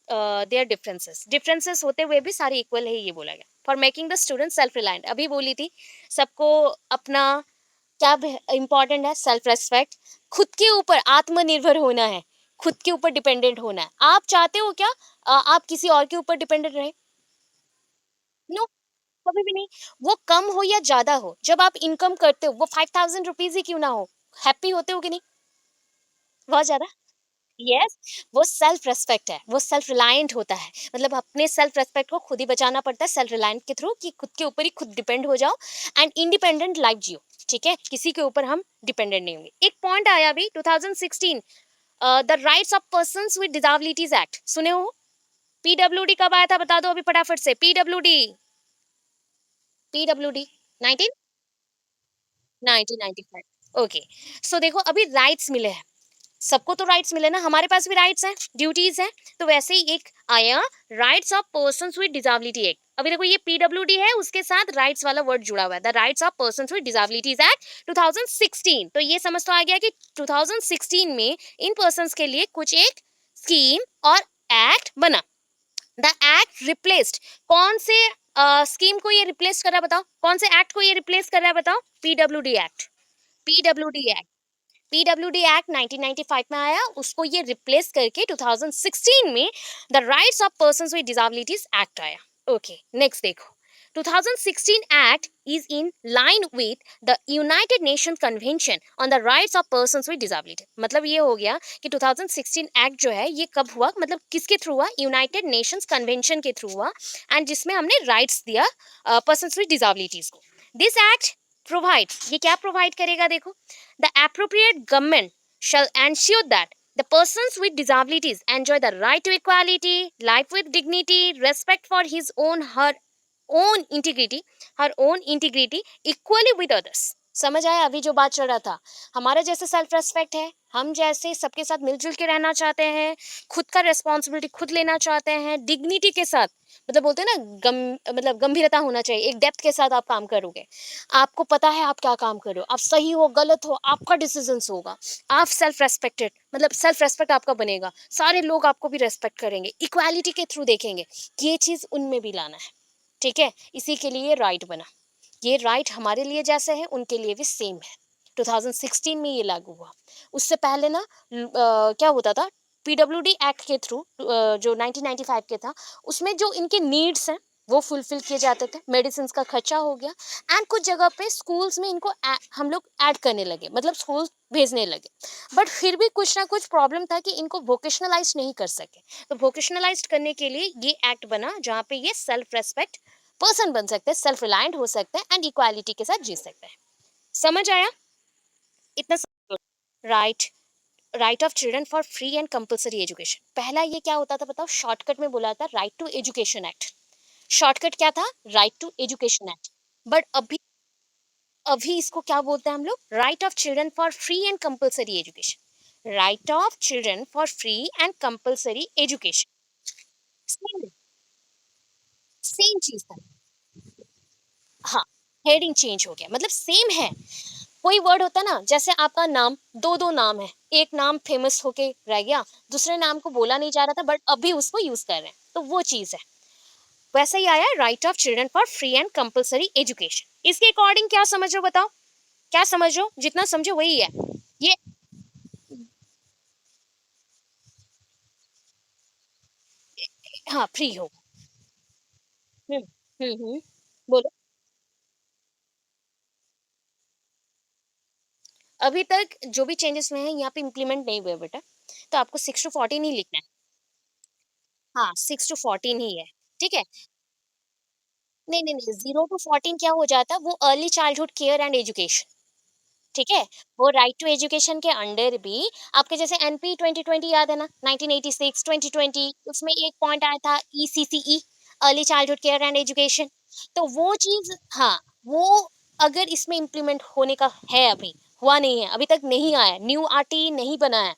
their differences, differences होते हुए भी सारे equal है, ये बोला गया। For making the students self reliant, अभी बोली थी, सबको अपना क्या इंपॉर्टेंट है, सेल्फ रेस्पेक्ट, खुद के ऊपर आत्मनिर्भर होना है, खुद के ऊपर डिपेंडेंट होना है। आप चाहते हो क्या आप किसी और के ऊपर डिपेंडेंट रहे? नो, कभी भी नहीं। वो कम हो या ज्यादा हो, जब आप इनकम करते हो, वो 5,000 रुपीज ही क्यों ना हो, हैप्पी होते हो कि नहीं? बहुत ज्यादा। यस, वो सेल्फ रेस्पेक्ट है, वो सेल्फ रिलायंट होता है, मतलब अपने सेल्फ रेस्पेक्ट को खुद ही बचाना पड़ता है सेल्फ रिलायंट के थ्रू, कि खुद के ऊपर ही खुद डिपेंड हो जाओ एंड इंडिपेंडेंट लाइफ जियो। ठीक है, किसी के ऊपर हम डिपेंडेंट नहीं होंगे। एक पॉइंट आया अभी 2016, the rights of persons with disabilities act, सुने हो? पीडब्ल्यूडी कब आया था, बता दो अभी फटाफट से। PWD, PWD 1995। ओके, सो देखो, अभी राइट्स मिले हैं, सबको तो राइट्स मिले ना, हमारे पास भी राइट्स हैं, ड्यूटीज हैं, तो वैसे ही एक आया rights of persons with disability act. अभी देखो, ये पीडब्ल्यूडी है, उसके साथ राइट्स वाला वर्ड जुड़ा हुआ है, the rights of persons with disabilities act 2016। तो ये समझ तो आ गया कि 2016 में इन पर्सन्स के लिए कुछ एक स्कीम और एक्ट बना। द एक्ट रिप्लेस्ड, कौन से स्कीम को ये रिप्लेस कर रहा है बताओ, कौन से एक्ट को ये रिप्लेस कर रहा है बताओ? PWD act. PWD act, PWD act 1995 में आया, उसको ये रिप्लेस करके 2016 में the rights of persons with disabilities act आया। ओके, नेक्स्ट देखो, 2016 act is in line with the United nation convention on the rights of persons with disability. मतलब ये हो गया कि 2016 एक्ट जो है, ये कब हुआ, मतलब किसके थ्रू हुआ? यूनाइटेड नेशंस कन्वेंशन के थ्रू हुआ, एंड जिसमें हमने राइट्स दिया पर्संस विद डिसेबिलिटीज को। दिस एक्ट प्रोवाइड, ये क्या प्रोवाइड करेगा देखो, the appropriate government shall ensure that the persons with disabilities enjoy the right to equality, life with dignity, respect for his own her own integrity, her own integrity equally with others। समझ आया अभी जो बात चल रहा था? हमारा जैसे सेल्फ रेस्पेक्ट है, हम जैसे सबके साथ मिलजुल के रहना चाहते हैं, खुद का रिस्पॉन्सिबिलिटी खुद लेना चाहते हैं, डिग्निटी के साथ, मतलब बोलते हैं ना, मतलब गंभीरता होना चाहिए, एक डेप्थ के साथ आप काम करोगे, आपको पता है आप क्या काम कर रहे हो, आप सही हो गलत हो आपका डिसीजंस होगा, आप सेल्फ रेस्पेक्टेड, मतलब सेल्फ रेस्पेक्ट आपका बनेगा, सारे लोग आपको भी रेस्पेक्ट करेंगे, इक्वालिटी के थ्रू देखेंगे कि ये चीज़ उनमें भी लाना है। ठीक है, इसी के लिए राइट बना। ये राइट हमारे लिए जैसे है, उनके लिए भी सेम है। 2016 में ये लागू हुआ। उससे पहले ना क्या होता था, पीडब्ल्यूडी एक्ट के थ्रू जो 1995 के था, उसमें जो इनके नीड्स हैं वो फुलफिल किए जाते थे, मेडिसिन का खर्चा हो गया, एंड कुछ जगह पे स्कूल्स में इनको हम लोग ऐड करने लगे, मतलब स्कूल भेजने लगे। बट फिर भी कुछ ना कुछ प्रॉब्लम था कि इनको वोकेशनलाइज नहीं कर सके, तो वोकेशनलाइज करने के लिए ये एक्ट बना, जहाँ पे ये सेल्फ रेस्पेक्ट पर्सन बन सकते हैं, सेल्फ रिलायंट हो सकते हैं, एंड इक्वालिटी के साथ जी सकते हैं। समझ आया? इतना right, right of children for free and compulsory education, पहला ये क्या होता था बताओ, शॉर्टकट में बोला था right to education act. Shortcut क्या था? Right to education act. But अभी, अभी इसको क्या बोलते हैं हम लोग? Right of children for free and compulsory education. Right of children for free and compulsory education, same, same चीज था। हाँ, हेडिंग चेंज हो गया, मतलब सेम है। कोई वर्ड होता ना, जैसे आपका नाम, दो दो नाम है, एक नाम फेमस होके रह गया, दूसरे नाम को बोला नहीं जा रहा था, बट अभी उसको यूज कर रहे हैं, तो वो चीज है। वैसे ही आया right of children for free and compulsory education. इसके अकॉर्डिंग क्या समझो बताओ, क्या समझो? जितना समझो वही है ये। हाँ, फ्री हो। हम्म बोलो। अभी तक जो भी चेंजेस हुए हैं यहाँ पे इम्प्लीमेंट नहीं हुए बेटा, तो आपको 6 to 14 ही लिखना है। हाँ, 6 टू 14 ही है, ठीक है? नहीं, नहीं, नहीं, 0 टू 14 क्या हो जाता है, वो early childhood care and education, ठीक है? वो राइट टू एजुकेशन के अंडर भी आपके जैसे एनपी 2020 याद है ना? 1986, 2020 उसमें एक पॉइंट आया था ECCE, early childhood care and education. तो वो चीज़ हाँ, वो अगर इसमें इम्प्लीमेंट होने का है अभी, हुआ नहीं है, अभी तक नहीं आया, न्यू आरटी नहीं बना है।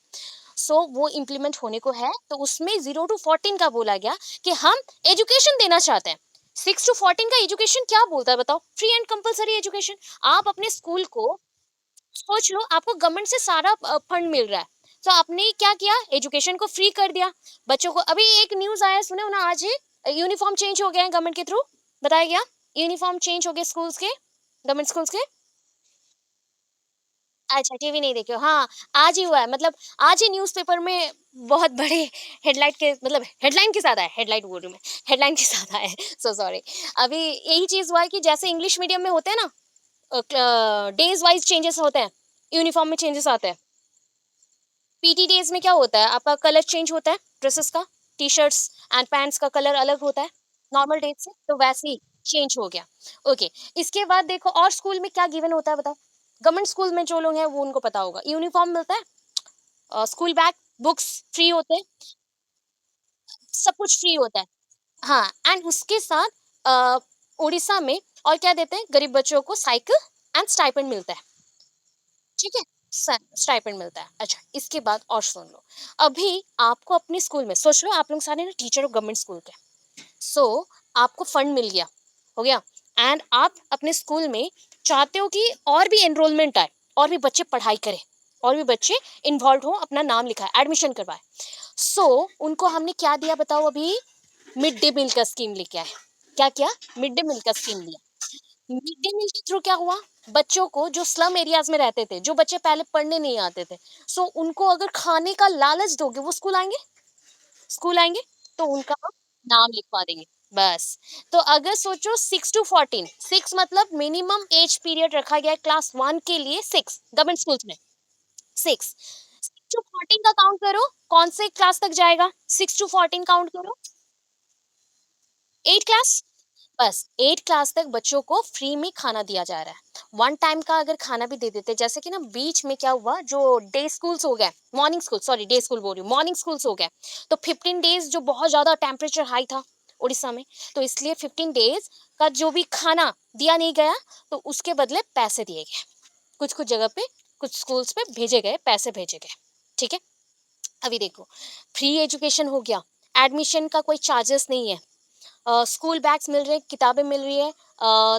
सो वो इम्प्लीमेंट होने को है, तो उसमें 0 टू 14 का बोला गया कि हम एजुकेशन देना चाहते हैं। 6 टू 14 का एजुकेशन क्या बोलता है बताओ? Free and compulsory education. आप अपने स्कूल को सोच लो, आपको गवर्नमेंट से सारा फंड मिल रहा है, तो आपने क्या किया, एजुकेशन को फ्री कर दिया बच्चों को। अभी एक न्यूज आया, सुने हो ना, आज ही यूनिफॉर्म चेंज हो गया है गवर्नमेंट के थ्रू, बताया गया, यूनिफॉर्म चेंज हो गए स्कूल्स के, गवर्नमेंट स्कूल्स के। अच्छा, टीवी नहीं देखे हो, हाँ, आज ही हुआ है, मतलब आज ही न्यूज़पेपर में बहुत बड़े हेडलाइन के, मतलब हेडलाइन के साथ आया, हेडलाइन बोल रही हूँ मैं, हेडलाइन के साथ आया है, सो सॉरी। अभी यही चीज़ हुआ है कि जैसे इंग्लिश मीडियम में होते हैं ना, डेज वाइज चेंजेस होते हैं, यूनिफॉर्म में चेंजेस आते हैं। पीटी डेज में क्या होता है, आपका कलर चेंज होता है ड्रेसेस का, टी शर्ट्स एंड पैंट्स का कलर अलग होता है नॉर्मल डेज से, तो वैसे ही चेंज हो गया। ओके, इसके बाद देखो और स्कूल में क्या गिवन होता है बताओ? गवर्नमेंट स्कूल में जो लोग हैं वो उनको पता होगा, यूनिफॉर्म मिलता है, स्कूल बैग, बुक्स फ्री होते हैं, सब कुछ फ्री होता है। हाँ, एंड उसके साथ अ, उड़ीसा में और क्या देते हैं, गरीब बच्चों को साइकिल एंड स्टाइपेंड मिलता है, ठीक है? स्टाइपेंड मिलता है। अच्छा, इसके बाद और सुन लो, अभी आपको अपने स्कूल में सोच लो, आप लोग सारे ना टीचर हो गवर्नमेंट स्कूल के, सो आपको फंड मिल गया, हो गया, एंड आप अपने स्कूल में चाहते हो कि और भी एनरोलमेंट आए, और भी बच्चे पढ़ाई करें, और भी बच्चे इन्वॉल्व हो, अपना नाम लिखाए, एडमिशन करवाए। सो उनको हमने क्या दिया बताओ अभी? मिड डे मील का स्कीम लेके आए। क्या किया? मिड डे मील का स्कीम लिया। मिड डे मील के थ्रू क्या हुआ, बच्चों को जो स्लम एरियाज में रहते थे, जो बच्चे पहले पढ़ने नहीं आते थे, सो उनको अगर खाने का लालच दोगे, वो स्कूल आएंगे, स्कूल आएंगे, तो उनका हम नाम लिखवा देंगे, बस। तो अगर सोचो 6 टू 14, 6 मतलब मिनिमम एज पीरियड रखा गया है क्लास 1 के लिए, 6 गवर्नमेंट स्कूल्स में, 6 टू 14 का काउंट करो, कौन से क्लास तक जाएगा? 6 टू 14 काउंट करो, 8 क्लास, बस 8 क्लास तक बच्चों को फ्री में खाना दिया जा रहा है। वन टाइम का अगर खाना भी दे देते, जैसे कि ना बीच में क्या हुआ, जो डे स्कूल्स हो गए, morning school, sorry day school बोल रही हूँ, मॉर्निंग स्कूल्स हो गए, तो 15 डेज जो बहुत ज्यादा टेम्परेचर हाई था उड़ीसा में, तो इसलिए 15 डेज का जो भी खाना दिया नहीं गया, तो उसके बदले पैसे दिए गए, कुछ कुछ जगह पे, कुछ स्कूल्स पे भेजे गए, पैसे भेजे गए, ठीक है? अभी देखो, फ्री एजुकेशन हो गया, एडमिशन का कोई चार्जेस नहीं है, स्कूल बैग्स मिल रहे हैं, किताबें मिल रही है,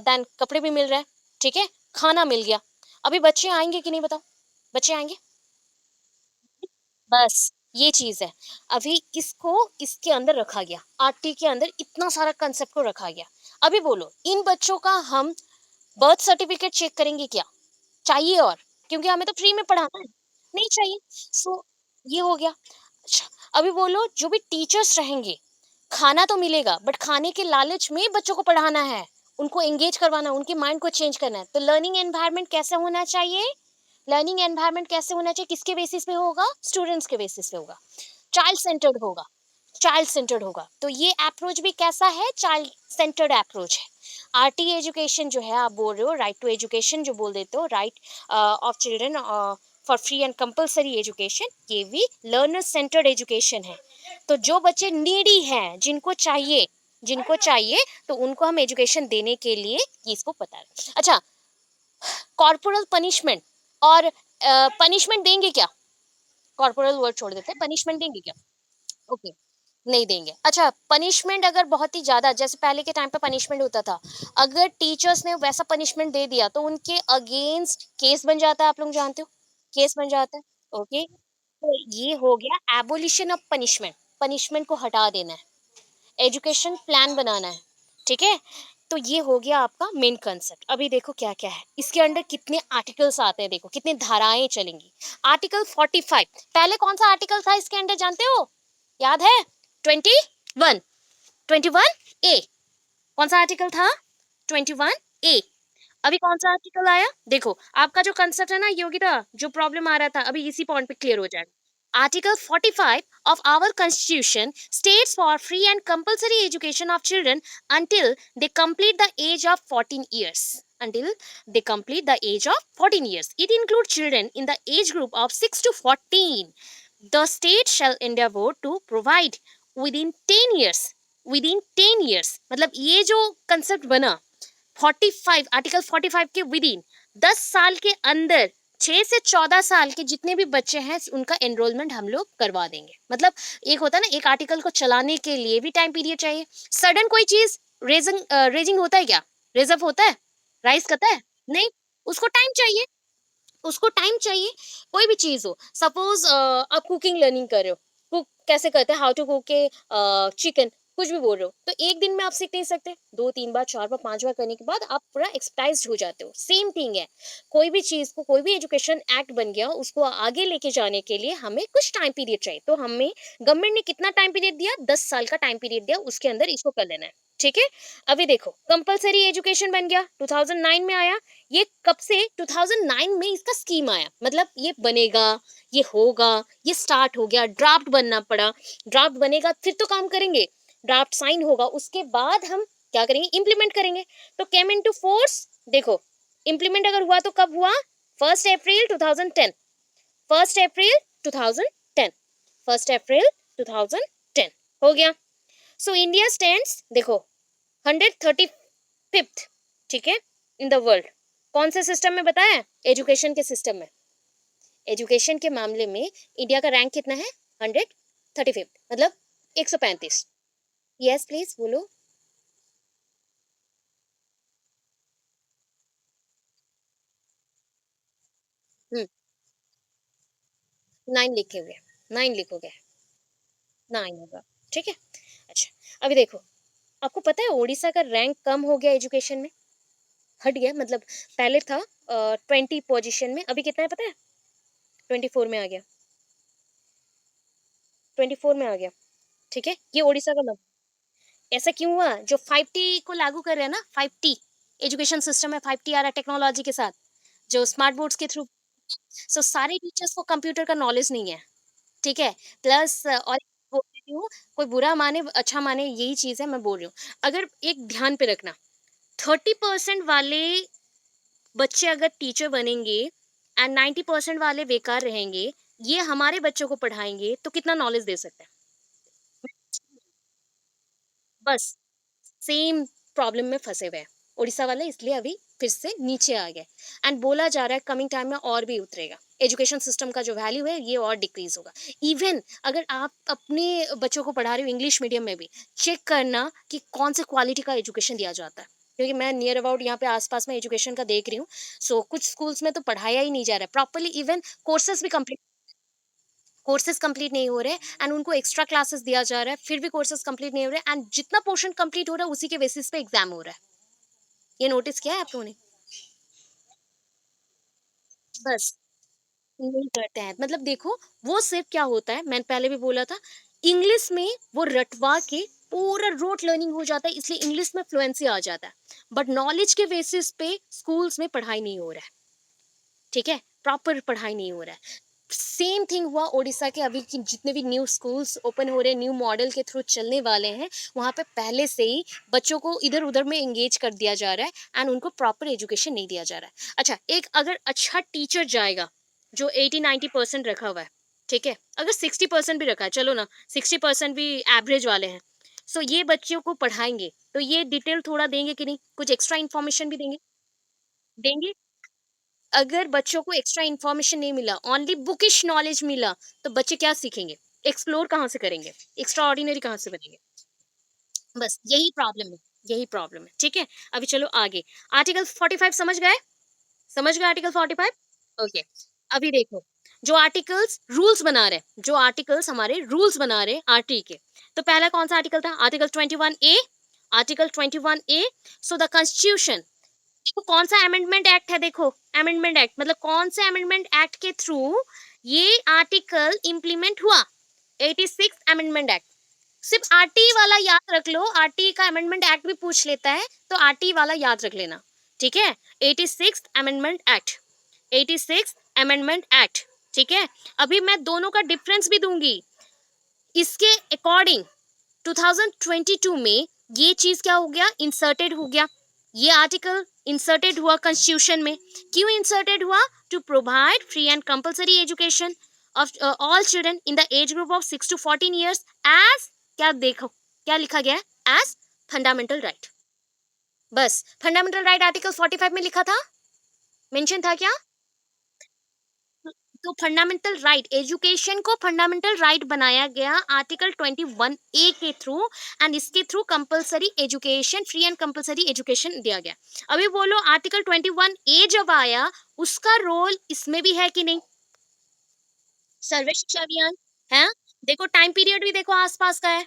देन कपड़े भी मिल रहे हैं, ठीक है? खाना मिल गया। अभी बच्चे आएंगे कि नहीं बताओ? बच्चे आएंगे, बस ये चीज है। अभी इसको इसके अंदर रखा गया, आरटी के अंदर इतना सारा कंसेप्ट को रखा गया। अभी बोलो, इन बच्चों का हम बर्थ सर्टिफिकेट चेक करेंगे क्या? चाहिए, और क्योंकि हमें तो फ्री में पढ़ाना है, नहीं चाहिए। सो ये हो गया। अच्छा, अभी बोलो, जो भी टीचर्स रहेंगे, खाना तो मिलेगा, बट खाने के लालच में बच्चों को पढ़ाना है, उनको एंगेज करवाना है, उनके माइंड को चेंज करना है, तो लर्निंग एनवायरनमेंट कैसे होना चाहिए? लर्निंग एनवायरनमेंट कैसे होना चाहिए, किसके बेसिस पे होगा? स्टूडेंट्स के बेसिस पे होगा, चाइल्ड सेंटर्ड होगा, चाइल्ड सेंटर्ड होगा। तो ये अप्रोच भी कैसा है? चाइल्ड सेंटर्ड अप्रोच है। आरटी एजुकेशन जो है, आप बोल रहे हो राइट टू एजुकेशन जो बोल देते हो, right of children for free and compulsory education, ये भी लर्नर सेंटर्ड एजुकेशन है। तो जो बच्चे नीडी हैं, जिनको चाहिए, जिनको चाहिए, तो उनको हम एजुकेशन देने के लिए ये इसको पता है। अच्छा, कॉर्पोरल पनिशमेंट और पनिशमेंट देंगे क्या? कॉर्पोरल वर्ड छोड़ देते हैं, पनिशमेंट देंगे क्या? ओके, नहीं देंगे। अच्छा, पनिशमेंट अगर बहुत ही ज़्यादा, जैसे पहले के टाइम पे पनिशमेंट होता था, अगर टीचर्स ने वैसा पनिशमेंट दे दिया, तो उनके अगेंस्ट केस बन जाता है, आप लोग जानते हो, केस बन जाता है। ओके, तो ये हो गया एबोलिशन ऑफ पनिशमेंट, पनिशमेंट को हटा देना है, एजुकेशन प्लान बनाना है, ठीक है? तो ये हो गया आपका मेन कंसेप्ट। अभी देखो क्या क्या है इसके अंडर, कितने आर्टिकल्स आते हैं, देखो कितनी धाराएं चलेंगी। आर्टिकल 45, पहले कौन सा आर्टिकल था इसके अंडर जानते हो? याद है? 21, 21A, कौन सा आर्टिकल था? 21A। अभी कौन सा आर्टिकल आया? देखो, आपका जो कंसेप्ट है ना योगिता, जो प्रॉब्लम आ रहा था, अभी इसी पॉइंट पे क्लियर हो जाएगा। Article 45 of our constitution states for free and compulsory education of children until they complete the age of 14 years. Until they complete the age of 14 years. It includes children in the age group of 6 to 14. The state shall endeavor to provide within 10 years. Within 10 years. मतलब ये जो concept बना 45 article 45 के with in 10 साल के अंदर 6 से 14 साल के जितने भी बच्चे हैं उनका एनरोलमेंट हम लोग करवा देंगे. मतलब एक होता है ना, एक आर्टिकल को चलाने के लिए भी टाइम पीरियड चाहिए. सडन कोई चीज रेजिंग रेजिंग होता है क्या, रेजअप होता है, राइज करता है नहीं, उसको टाइम चाहिए. उसको टाइम चाहिए. कोई भी चीज हो, सपोज आप कुकिंग लर्निंग कर रहे हो, कुक कैसे करते हैं, हाउ टू कुक के चिकन, कुछ भी बोल रहे हो, तो एक दिन में आप सीख नहीं सकते. 2 3 बार 4 बार 5 बार करने के बाद आप पूरा एक्सपर्टाइज्ड हो जाते हो. सेम थिंग है, कोई भी चीज को, कोई भी एजुकेशन एक्ट बन गया, उसको आगे लेके जाने के लिए हमें कुछ टाइम पीरियड चाहिए. तो हमें गवर्नमेंट ने कितना टाइम पीरियड दिया, 10 साल का टाइम पीरियड दिया, उसके अंदर इसको कर लेना है. ठीक है. अभी देखो कंपलसरी एजुकेशन बन गया, 2009 में आया. ये कब से, 2009 में इसका स्कीम आया, मतलब ये बनेगा, ये होगा, ये स्टार्ट हो गया, ड्राफ्ट बनना पड़ा, ड्राफ्ट बनेगा फिर तो काम करेंगे, ड्राफ्ट साइन होगा, उसके बाद हम क्या करेंगे, इम्प्लीमेंट करेंगे. तो केम इन टू फोर्स, देखो इम्प्लीमेंट अगर हुआ तो कब हुआ, 1 अप्रैल 2010. 1 अप्रैल 2010. 1 अप्रैल 2010 हो गया. सो इंडिया स्टैंड्स, देखो 135th, ठीक है, इन द वर्ल्ड. कौन से सिस्टम में बताया, एजुकेशन के सिस्टम में. एजुकेशन के मामले में इंडिया का रैंक कितना है, 135th, मतलब 135. यस प्लीज बोलो. 9 लिखे हुए, 9 लिखोगे, 9 होगा. ठीक है. अच्छा, अभी देखो, आपको पता है उड़ीसा का रैंक कम हो गया एजुकेशन में, हट गया. मतलब पहले था 20 पोजीशन में, अभी कितना है पता है, 24 में आ गया, 24 में आ गया. ठीक है, ये उड़ीसा का नंबर. ऐसा क्यों हुआ, जो 5T को लागू कर रहे हैं ना, 5T एजुकेशन सिस्टम है, 5T आ रहा है टेक्नोलॉजी के साथ, जो स्मार्ट बोर्ड्स के थ्रू. सो सारे टीचर्स को कंप्यूटर का नॉलेज नहीं है. ठीक है. प्लस और बोल देती हूँ, कोई बुरा माने अच्छा माने, यही चीज है मैं बोल रही हूँ. अगर एक ध्यान पे रखना, 30% वाले बच्चे अगर टीचर बनेंगे एंड 90% वाले बेकार रहेंगे, ये हमारे बच्चों को पढ़ाएंगे तो कितना नॉलेज दे सकते हैं. बस सेम प्रॉब्लम में फंसे हुए हैं उड़ीसा वाले, इसलिए अभी फिर से नीचे आ गए. एंड बोला जा रहा है कमिंग टाइम में और भी उतरेगा, एजुकेशन सिस्टम का जो वैल्यू है ये और डिक्रीज होगा. इवन अगर आप अपने बच्चों को पढ़ा रहे हो इंग्लिश मीडियम में भी, चेक करना कि कौन से क्वालिटी का एजुकेशन दिया जाता है. क्योंकि मैं नियर अबाउट यहाँ पे आसपास में एजुकेशन का देख रही हूँ. सो कुछ स्कूल्स में तो पढ़ाया ही नहीं जा रहा है प्रॉपरली. इवन कोर्सेज कंप्लीट नहीं हो रहे एंड उनको एक्स्ट्रा क्लासेस दिया जा रहा है, फिर भी कोर्सेज कंप्लीट नहीं हो रहे एंड जितना पोर्शन कंप्लीट हो रहा है उसी के बेसिस पे एग्जाम हो रहा है. ये नोटिस किया है आप लोगों ने. बस नहीं करते हैं. मतलब देखो, वो सिर्फ क्या होता है, मैंने पहले भी बोला था, इंग्लिश में वो रटवा के पूरा रोट लर्निंग हो जाता है, इसलिए इंग्लिश में फ्लुएंसी आ जाता है. बट नॉलेज के बेसिस पे स्कूल्स में पढ़ाई नहीं हो रहा है. ठीक है, प्रॉपर पढ़ाई नहीं हो रहा है. सेम थिंग हुआ उड़ीसा के. अभी की जितने भी न्यू स्कूल्स ओपन हो रहे हैं, न्यू मॉडल के थ्रू चलने वाले हैं, वहाँ पे पहले से ही बच्चों को इधर उधर में एंगेज कर दिया जा रहा है एंड उनको प्रॉपर एजुकेशन नहीं दिया जा रहा है. अच्छा, एक अगर अच्छा टीचर जाएगा जो 80-90% रखा हुआ है, ठीक है, अगर 60% भी रखा है, चलो ना 60% भी एवरेज वाले हैं, सो ये बच्चों को पढ़ाएंगे तो ये डिटेल थोड़ा देंगे कि नहीं, कुछ एक्स्ट्रा इन्फॉर्मेशन भी देंगे. देंगे. अगर बच्चों को एक्स्ट्रा इन्फॉर्मेशन नहीं मिला, ओनली बुकिश नॉलेज मिला, तो बच्चे क्या सीखेंगे, एक्सप्लोर कहाँ से करेंगे, एक्स्ट्रा ऑर्डिनरी कहाँ से बनेंगे. बस यही प्रॉब्लम है, यही प्रॉब्लम है. ठीक है. अभी चलो आगे. आर्टिकल 45 समझ गए, समझ गए आर्टिकल 45. ओके. अभी देखो, जो आर्टिकल्स रूल्स बना रहे, जो आर्टिकल्स हमारे रूल्स बना रहे आरटी के, तो पहला कौन सा आर्टिकल था, article 21A. Article 21A. So the constitution, देखो कौन सा अमेंडमेंट एक्ट है, देखो अमेंडमेंट एक्ट मतलब कौन से अमेंडमेंट एक्ट के थ्रू ये आर्टिकल इंप्लीमेंट हुआ, 86 अमेंडमेंट एक्ट. सिर्फ आरटी वाला याद रख लो, आरटी का अमेंडमेंट एक्ट भी पूछ लेता है तो आरटी वाला याद रख लेना. ठीक है. 86 अमेंडमेंट एक्ट, 86 अमेंडमेंट एक्ट. ठीक है, अभी मैं दोनों का डिफरेंस भी दूंगी। इसके अकॉर्डिंग 2022 में ये चीज क्या हो गया, इंसर्टेड हो गया, ये आर्टिकल इंसर्टेड हुआ कॉन्स्टिट्यूशन में। क्यों इंसर्टेड हुआ? To provide free and compulsory education of all children in the age group of 6 to 14 years age, क्या देखो क्या लिखा गया है, एज फंडामेंटल राइट। बस फंडामेंटल राइट आर्टिकल 45 में लिखा था, मेंशन था क्या? तो फंडामेंटल राइट, एजुकेशन को फंडामेंटल राइट बनाया गया आर्टिकल 21A के थ्रू, एंड इसके through compulsory education, free and compulsory education दिया गया। अभी बोलो आर्टिकल 21A जब आया, उसका रोल इसमें भी है कि नहीं? सर्वे शिक्षा अभियान है, देखो टाइम पीरियड भी देखो आसपास का है,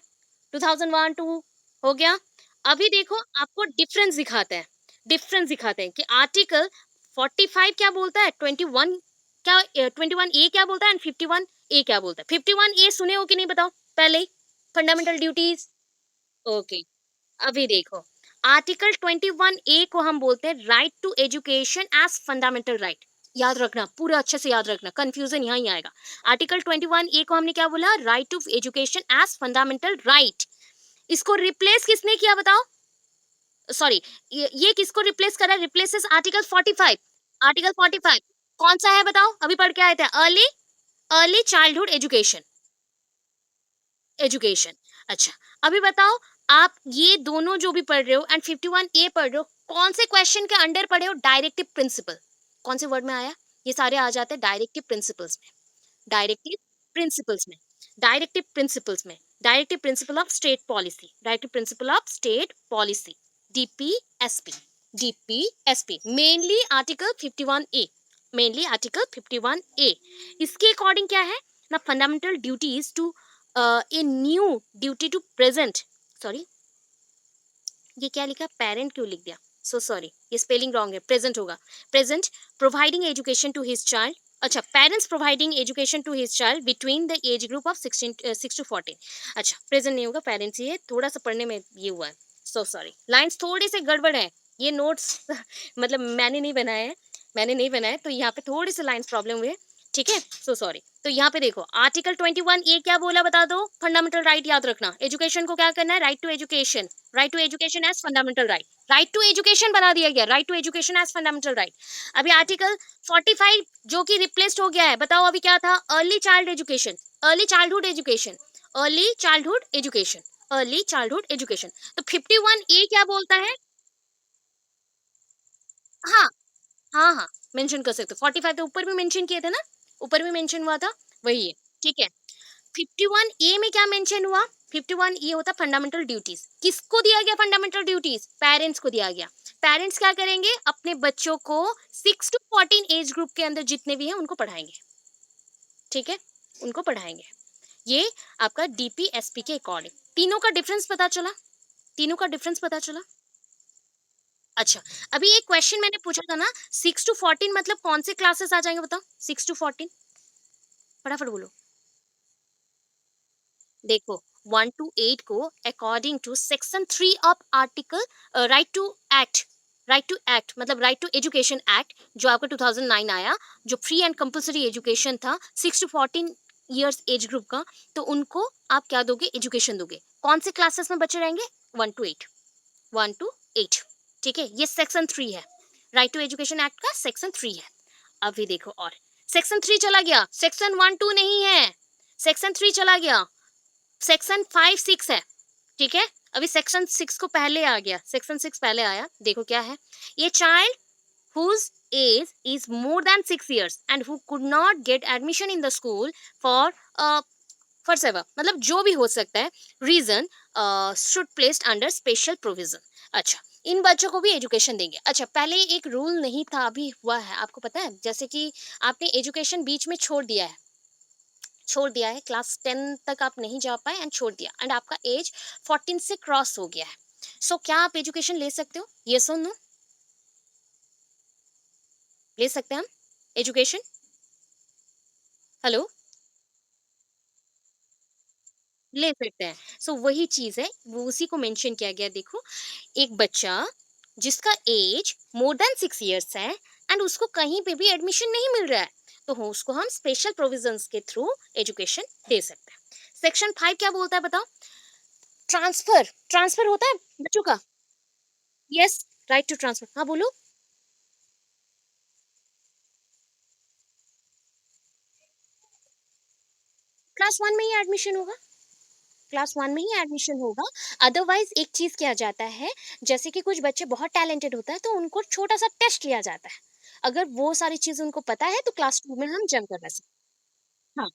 2001 2 हो गया। अभी देखो आपको डिफरेंस दिखाते हैं, डिफरेंस दिखाते हैं कि आर्टिकल 45 क्या बोलता है, 21 क्या, 21A क्या बोलता है एंड 51A क्या बोलता है। 51A सुने हो कि नहीं बताओ पहले ही, फंडामेंटल ड्यूटीज। ओके, अभी देखो आर्टिकल 21A को हम बोलते हैं right to education as fundamental right. याद रखना, पूरा अच्छे से याद रखना, कंफ्यूजन यहाँ ही आएगा। आर्टिकल 21A को हमने क्या बोला, right to education as fundamental right. इसको रिप्लेस किसने किया बताओ, सॉरी, ये किसको रिप्लेस करा, रिप्लेसेस आर्टिकल 45। आर्टिकल 45 कौन सा है बताओ, अभी पढ़ के आए थे, early early childhood education, education. अच्छा, अभी बताओ आप ये दोनों जो भी पढ़ रहे हो एंड 51A पढ़ रहे हो, कौन से क्वेश्चन के अंडर पढ़े हो, डायरेक्टिव प्रिंसिपल, कौन से वर्ड में आया, ये सारे आ जाते हैं डायरेक्टिव प्रिंसिपल्स में, डायरेक्टिव प्रिंसिपल्स में, डायरेक्टिव प्रिंसिपल्स में, directive principle of state policy, directive principle of state policy, DPSP, DPSP mainly article 51A, mainly article 51A। इसके अकॉर्डिंग क्या है ना, fundamental duties to a new duty to present, sorry ये क्या लिखा, parent क्यों लिख दिया, सो सॉरी, ये स्पेलिंग रॉन्ग है, प्रेजेंट होगा, present providing education to his child. अच्छा, parents providing education to his child between the age group of 6 to 14। अच्छा, प्रेजेंट नहीं होगा, पेरेंट्स ही है, थोड़ा सा पढ़ने में ये हुआ है, सो सॉरी, लाइंस थोड़े से गड़बड़ है, ये नोट्स मतलब मैंने नहीं बनाए हैं, मैंने नहीं बनाए, तो यहाँ पे थोड़ी सी लाइंस प्रॉब्लम हुए, ठीक है, सो सॉरी। तो यहाँ पे देखो आर्टिकल 21A क्या बोला बता दो, फंडामेंटल राइट याद रखना, एजुकेशन को क्या करना है, right to education, right to education as fundamental right, right to education बना दिया गया, right to education as fundamental right. अभी आर्टिकल 45 जो कि रिप्लेस्ड हो गया है, बताओ अभी क्या था, early child education, early childhood education, early childhood education, early childhood education. तो 51A क्या बोलता है, हाँ हाँ हाँ, मेंशन कर सकते हो, 45 तो ऊपर भी मेंशन किए थे ना, ऊपर भी मेंशन हुआ था, वही है, ठीक है। 51A में क्या मेंशन हुआ, 51A होता फंडामेंटल ड्यूटीज, किसको दिया गया फंडामेंटल ड्यूटीज, पेरेंट्स को दिया गया। पेरेंट्स क्या करेंगे, अपने बच्चों को 6 to 14 एज ग्रुप के अंदर जितने भी हैं उनको पढ़ाएंगे, ठीक है, उनको पढ़ाएंगे। ये आपका डीपीएसपी के अकॉर्डिंग, तीनों का डिफरेंस पता चला, तीनों का डिफरेंस पता चला। अच्छा, अभी एक क्वेश्चन मैंने पूछा था ना, 6 to 14 मतलब कौन से क्लासेस आ जाएंगे बताओ, 6 to 14, फटाफट बोलो। देखो 1 to 8 को according to section 3 of article right to act, right to act मतलब राइट टू एजुकेशन एक्ट, जो आपका 2009 आया, जो फ्री एंड कंपलसरी एजुकेशन था 6 to 14 ईयर्स एज ग्रुप का, तो उनको आप क्या दोगे, एजुकेशन दोगे। कौन से क्लासेस में बच्चे रहेंगे, 1 to 8, 1 to 8, ठीक है, ये सेक्शन 3 है, राइट टू एजुकेशन एक्ट का सेक्शन 3 है। अभी देखो और सेक्शन 3 चला गया, सेक्शन 1 2 नहीं है, सेक्शन 3 चला गया, सेक्शन 5 6 है, ठीक है। अभी सेक्शन 6 को पहले आ गया, सेक्शन 6 पहले आया, देखो क्या है, ये child whose age is more than 6 years and who could not get admission in the school for forever, मतलब जो भी हो सकता है, reason should placed under special provision. अच्छा, इन बच्चों को भी एजुकेशन देंगे। अच्छा, पहले एक रूल नहीं था, अभी हुआ है, आपको पता है, जैसे कि आपने एजुकेशन बीच में छोड़ दिया है, छोड़ दिया है, क्लास 10 तक आप नहीं जा पाए एंड छोड़ दिया, एंड आपका एज 14 से क्रॉस हो गया है, सो क्या आप एजुकेशन ले सकते हो, यस और नो, ले सकते हैं हम एजुकेशन, हेलो, ले सकते हैं। सो वही चीज है, वो उसी को मेंशन किया गया। देखो, एक बच्चा जिसका एज मोर देन 6 इयर्स है एंड उसको कहीं पे भी एडमिशन नहीं मिल रहा है, तो हो उसको हम स्पेशल प्रोविजंस के थ्रू एजुकेशन दे सकते हैं। सेक्शन 5 क्या बोलता है बताओ? ट्रांसफर, ट्रांसफर होता है बच्चों का। Yes, right to transfer. हाँ बोलो। क्लास 1 में ही एडमिशन होगा, क्लास 1 में ही एडमिशन होगा। अदरवाइज़ एक चीज़ किया जाता है, जैसे कि कुछ बच्चे बहुत टैलेंटेड होता है, तो उनको छोटा-सा टेस्ट लिया जाता है। अगर वो सारी चीज़ें उनको पता है, तो क्लास 2 में हम जंप करवा सकते हैं। हाँ,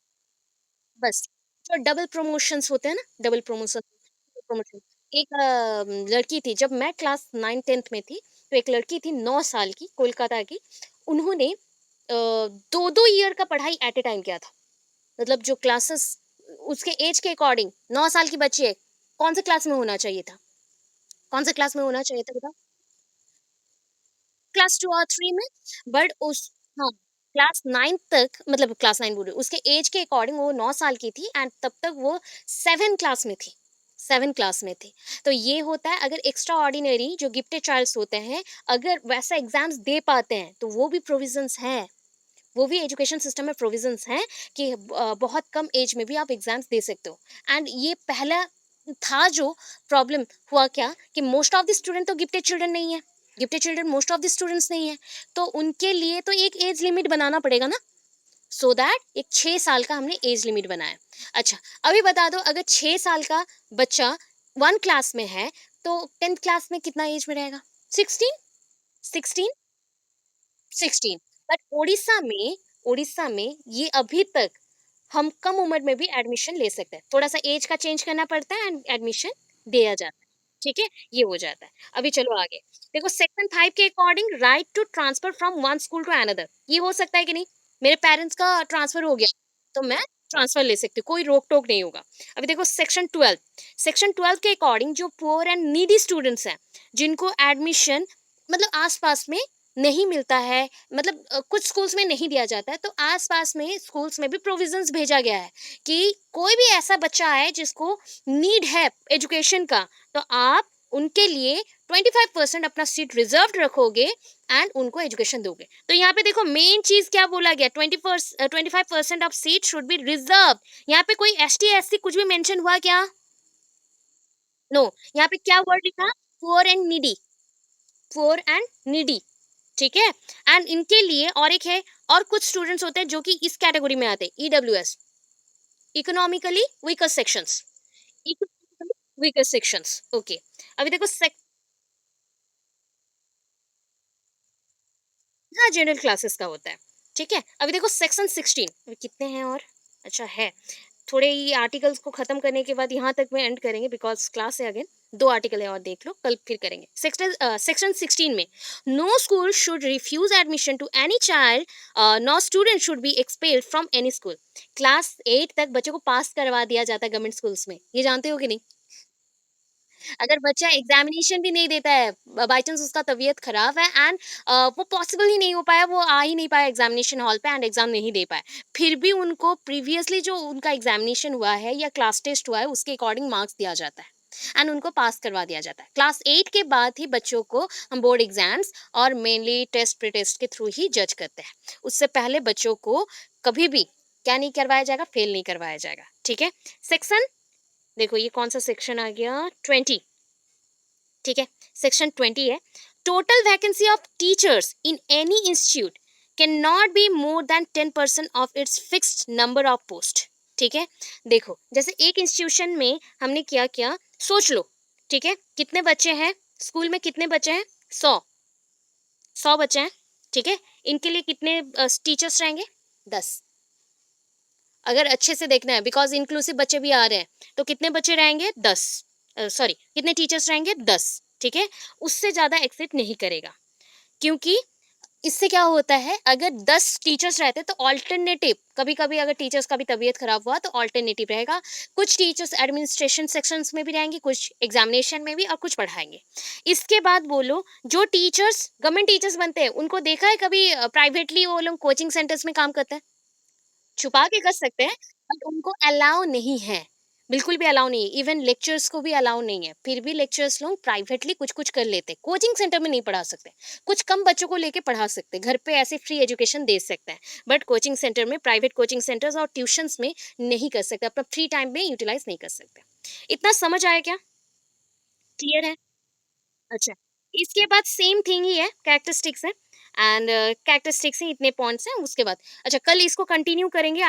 बस। जो डबल प्रमोशंस होते हैं ना, डबल प्रमोशन, प्रमोशन। एक लड़की थी, जब मैं क्लास 9-10th में थी, तो एक लड़की थी 9 साल की, कोलकाता की। उन्होंने 2-2 ईयर का पढ़ाई एट अ टाइम किया था। मतलब जो क्लासेस उसके एज के अकॉर्डिंग, 9 साल की बच्ची है, कौन से क्लास में होना चाहिए था? कौन से क्लास में होना चाहिए था बताओ? क्लास 2 और 3 में। बट उस हाँ, क्लास 9 तक, मतलब क्लास 9 बोल रही हूँ, उसके एज के अकॉर्डिंग वो 9 साल की थी एंड तब तक वो 7 क्लास में थी, 7 क्लास में थी। तो ये होता है, अगर एक्स्ट्रा ऑर्डिनरी जो गिफ्टेड चाइल्ड्स होते हैं, अगर वैसा एग्ज़ाम्स दे पाते हैं, तो वो भी प्रोविज़न्स हैं। वो भी एजुकेशन सिस्टम में प्रोविजंस हैं कि बहुत कम एज में भी आप एग्जाम्स दे सकते हो। एंड ये पहला था जो प्रॉब्लम हुआ क्या, कि मोस्ट ऑफ द स्टूडेंट तो गिफ्टेड चिल्ड्रन नहीं है, gifted children most of the students नहीं है। तो उनके लिए तो एक एज लिमिट बनाना पड़ेगा ना, सो दैट एक 6 साल का हमने एज लिमिट बनाया। अच्छा, अभी बता दो, अगर 6 साल का बच्चा 1 क्लास में है, तो 10th क्लास में कितना एज में रहेगा? 16, 16, 16। बट उड़ीसा में ये अभी तक हम कम उम्र में भी एडमिशन ले सकते हैं। थोड़ा-सा एज का चेंज करना पड़ता है एंड एडमिशन दिया जाता है। ठीक है? ये हो जाता है। अभी चलो आगे। देखो सेक्शन 5 के according right to transfer from one school to another. ये हो सकता है कि नहीं? मेरे पेरेंट्स का ट्रांसफर हो गया, तो मैं ट्रांसफर ले सकती हूँ, कोई रोक-टोक नहीं होगा। अभी देखो सेक्शन 12, सेक्शन 12 के अकॉर्डिंग जो पुअर एंड नीडी स्टूडेंट्स हैं, जिनको एडमिशन मतलब आस-पास में नहीं मिलता है, मतलब कुछ स्कूल्स में नहीं दिया जाता है, तो आस-पास में स्कूल्स में भी प्रोविज़न्स भेजा गया है कि कोई भी ऐसा बच्चा है जिसको नीड है एजुकेशन का, तो आप उनके लिए 25% अपना सीट रिज़र्व्ड रखोगे एंड उनको एजुकेशन दोगे। तो यहाँ पे देखो मेन चीज़ क्या बोला गया, 25% of seat should be reserved. यहाँ पे कोई एसटी, एससी कुछ भी मेंशन हुआ क्या? नो। यहाँ पे क्या वर्ड लिखा? Poor and needy, poor and needy. ठीक है? एंड इनके लिए और एक है, और कुछ स्टूडेंट्स होते हैं जो कि इस कैटेगरी में आते हैं, EWS, economically weaker sections, economically weaker sections. Okay. अभी देखो हाँ, जनरल क्लासेस का होता है। ठीक है? अभी देखो सेक्शन 16, अभी कितने हैं और? अच्छा है। थोड़े ये आर्टिकल्स को खत्म करने के बाद यहाँ तक में एंड करेंगे, बिकॉज़ क्लास है अगेन। 2 आर्टिकल है और देख लो, कल फिर करेंगे। सेक्शन 16 में no school should refuse admission to any child, no student should be expelled from any school. Class 8 तक बच्चों को पास करवा दिया जाता है गवर्नमेंट स्कूल्स में। ये जानते हो कि नहीं? अगर बच्चा एग्जामिनेशन भी नहीं देता है, बाय चांस उसका तबीयत खराब है एंड वो पॉसिबल ही नहीं हो पाया, वो आ ही नहीं पाया एग्जामिनेशन हॉल पे एंड एग्जाम नहीं दे पाए, फिर भी उनको प्रीवियसली जो उनका एग्जामिनेशन हुआ है या क्लास टेस्ट हुआ है उसके अकॉर्डिंग मार्क्स दिया जाता है एंड उनको पास करवा दिया जाता है। क्लास 8 के बाद ही बच्चों को हम बोर्ड एग्जाम्स और मेनली टेस्ट प्री टेस्ट के थ्रू ही जज करते हैं। उससे पहले बच्चों को कभी भी क्या नहीं करवाया जाएगा, फेल नहीं करवाया जाएगा। ठीक है? सेक्शन, देखो ये कौन सा सेक्शन आ गया, 20। ठीक है? सेक्शन 20 है, total vacancy of teachers in any institute can not be more than 10% of its fixed number of post. ठीक है? देखो जैसे एक इंस्टीट्यूशन में हमने क्या किया, सोच लो। ठीक है? कितने बच्चे हैं स्कूल में, कितने बच्चे हैं? 100 बच्चे हैं। ठीक है? इनके लिए कितने टीचर्स रहेंगे? 10। अगर अच्छे से देखना है, बिकॉज इंक्लूसिव बच्चे भी आ रहे हैं, तो कितने बच्चे रहेंगे? 10। सॉरी, कितने टीचर्स रहेंगे? 10। ठीक है? उससे ज़्यादा एक्सिट नहीं करेगा, क्योंकि इससे क्या होता है, अगर 10 टीचर्स रहते तो ऑल्टरनेटिव, कभी-कभी अगर टीचर्स का भी तबीयत खराब हुआ तो ऑल्टरनेटिव रहेगा। कुछ टीचर्स एडमिनिस्ट्रेशन सेक्शंस में भी रहेंगे, कुछ एग्जामिनेशन में भी और कुछ पढ़ाएँगे। इसके बाद बोलो, जो टीचर्स गवर्नमेंट टीचर्स बनते हैं, उनको देखा है कभी प्राइवेटली वो लोग कोचिंग सेंटर्स में काम करते हैं? छुपा के कर सकते हैं, बट उनको अलाउ नहीं है। बिल्कुल भी अलाउ नहीं है, इवन लेक्चर्स को भी अलाउ नहीं है, फिर भी लेक्चर्स लोग प्राइवेटली कुछ-कुछ कर लेते हैं, कोचिंग सेंटर में नहीं पढ़ा सकते, कुछ कम बच्चों को लेके पढ़ा सकते हैं, घर पे ऐसे फ्री एजुकेशन दे सकते हैं, बट कोचिंग सेंटर में, प्राइवेट कोचिंग सेंटर्स और ट्यूशंस में नहीं कर सकते, अपना फ्री टाइम में यूटिलाइज़ नहीं कर सकते। इतना समझ आया क्या? क्लियर है? अच्छा, इसके बाद सेम थिंग ही है, कैरेक्टरिस्टिक्स है एंड कैरेक्टरिस्टिक्स ही इतने पॉइंट्स हैं उसके बाद। अच्छा, कल इसको कंटिन्यू करेंगे।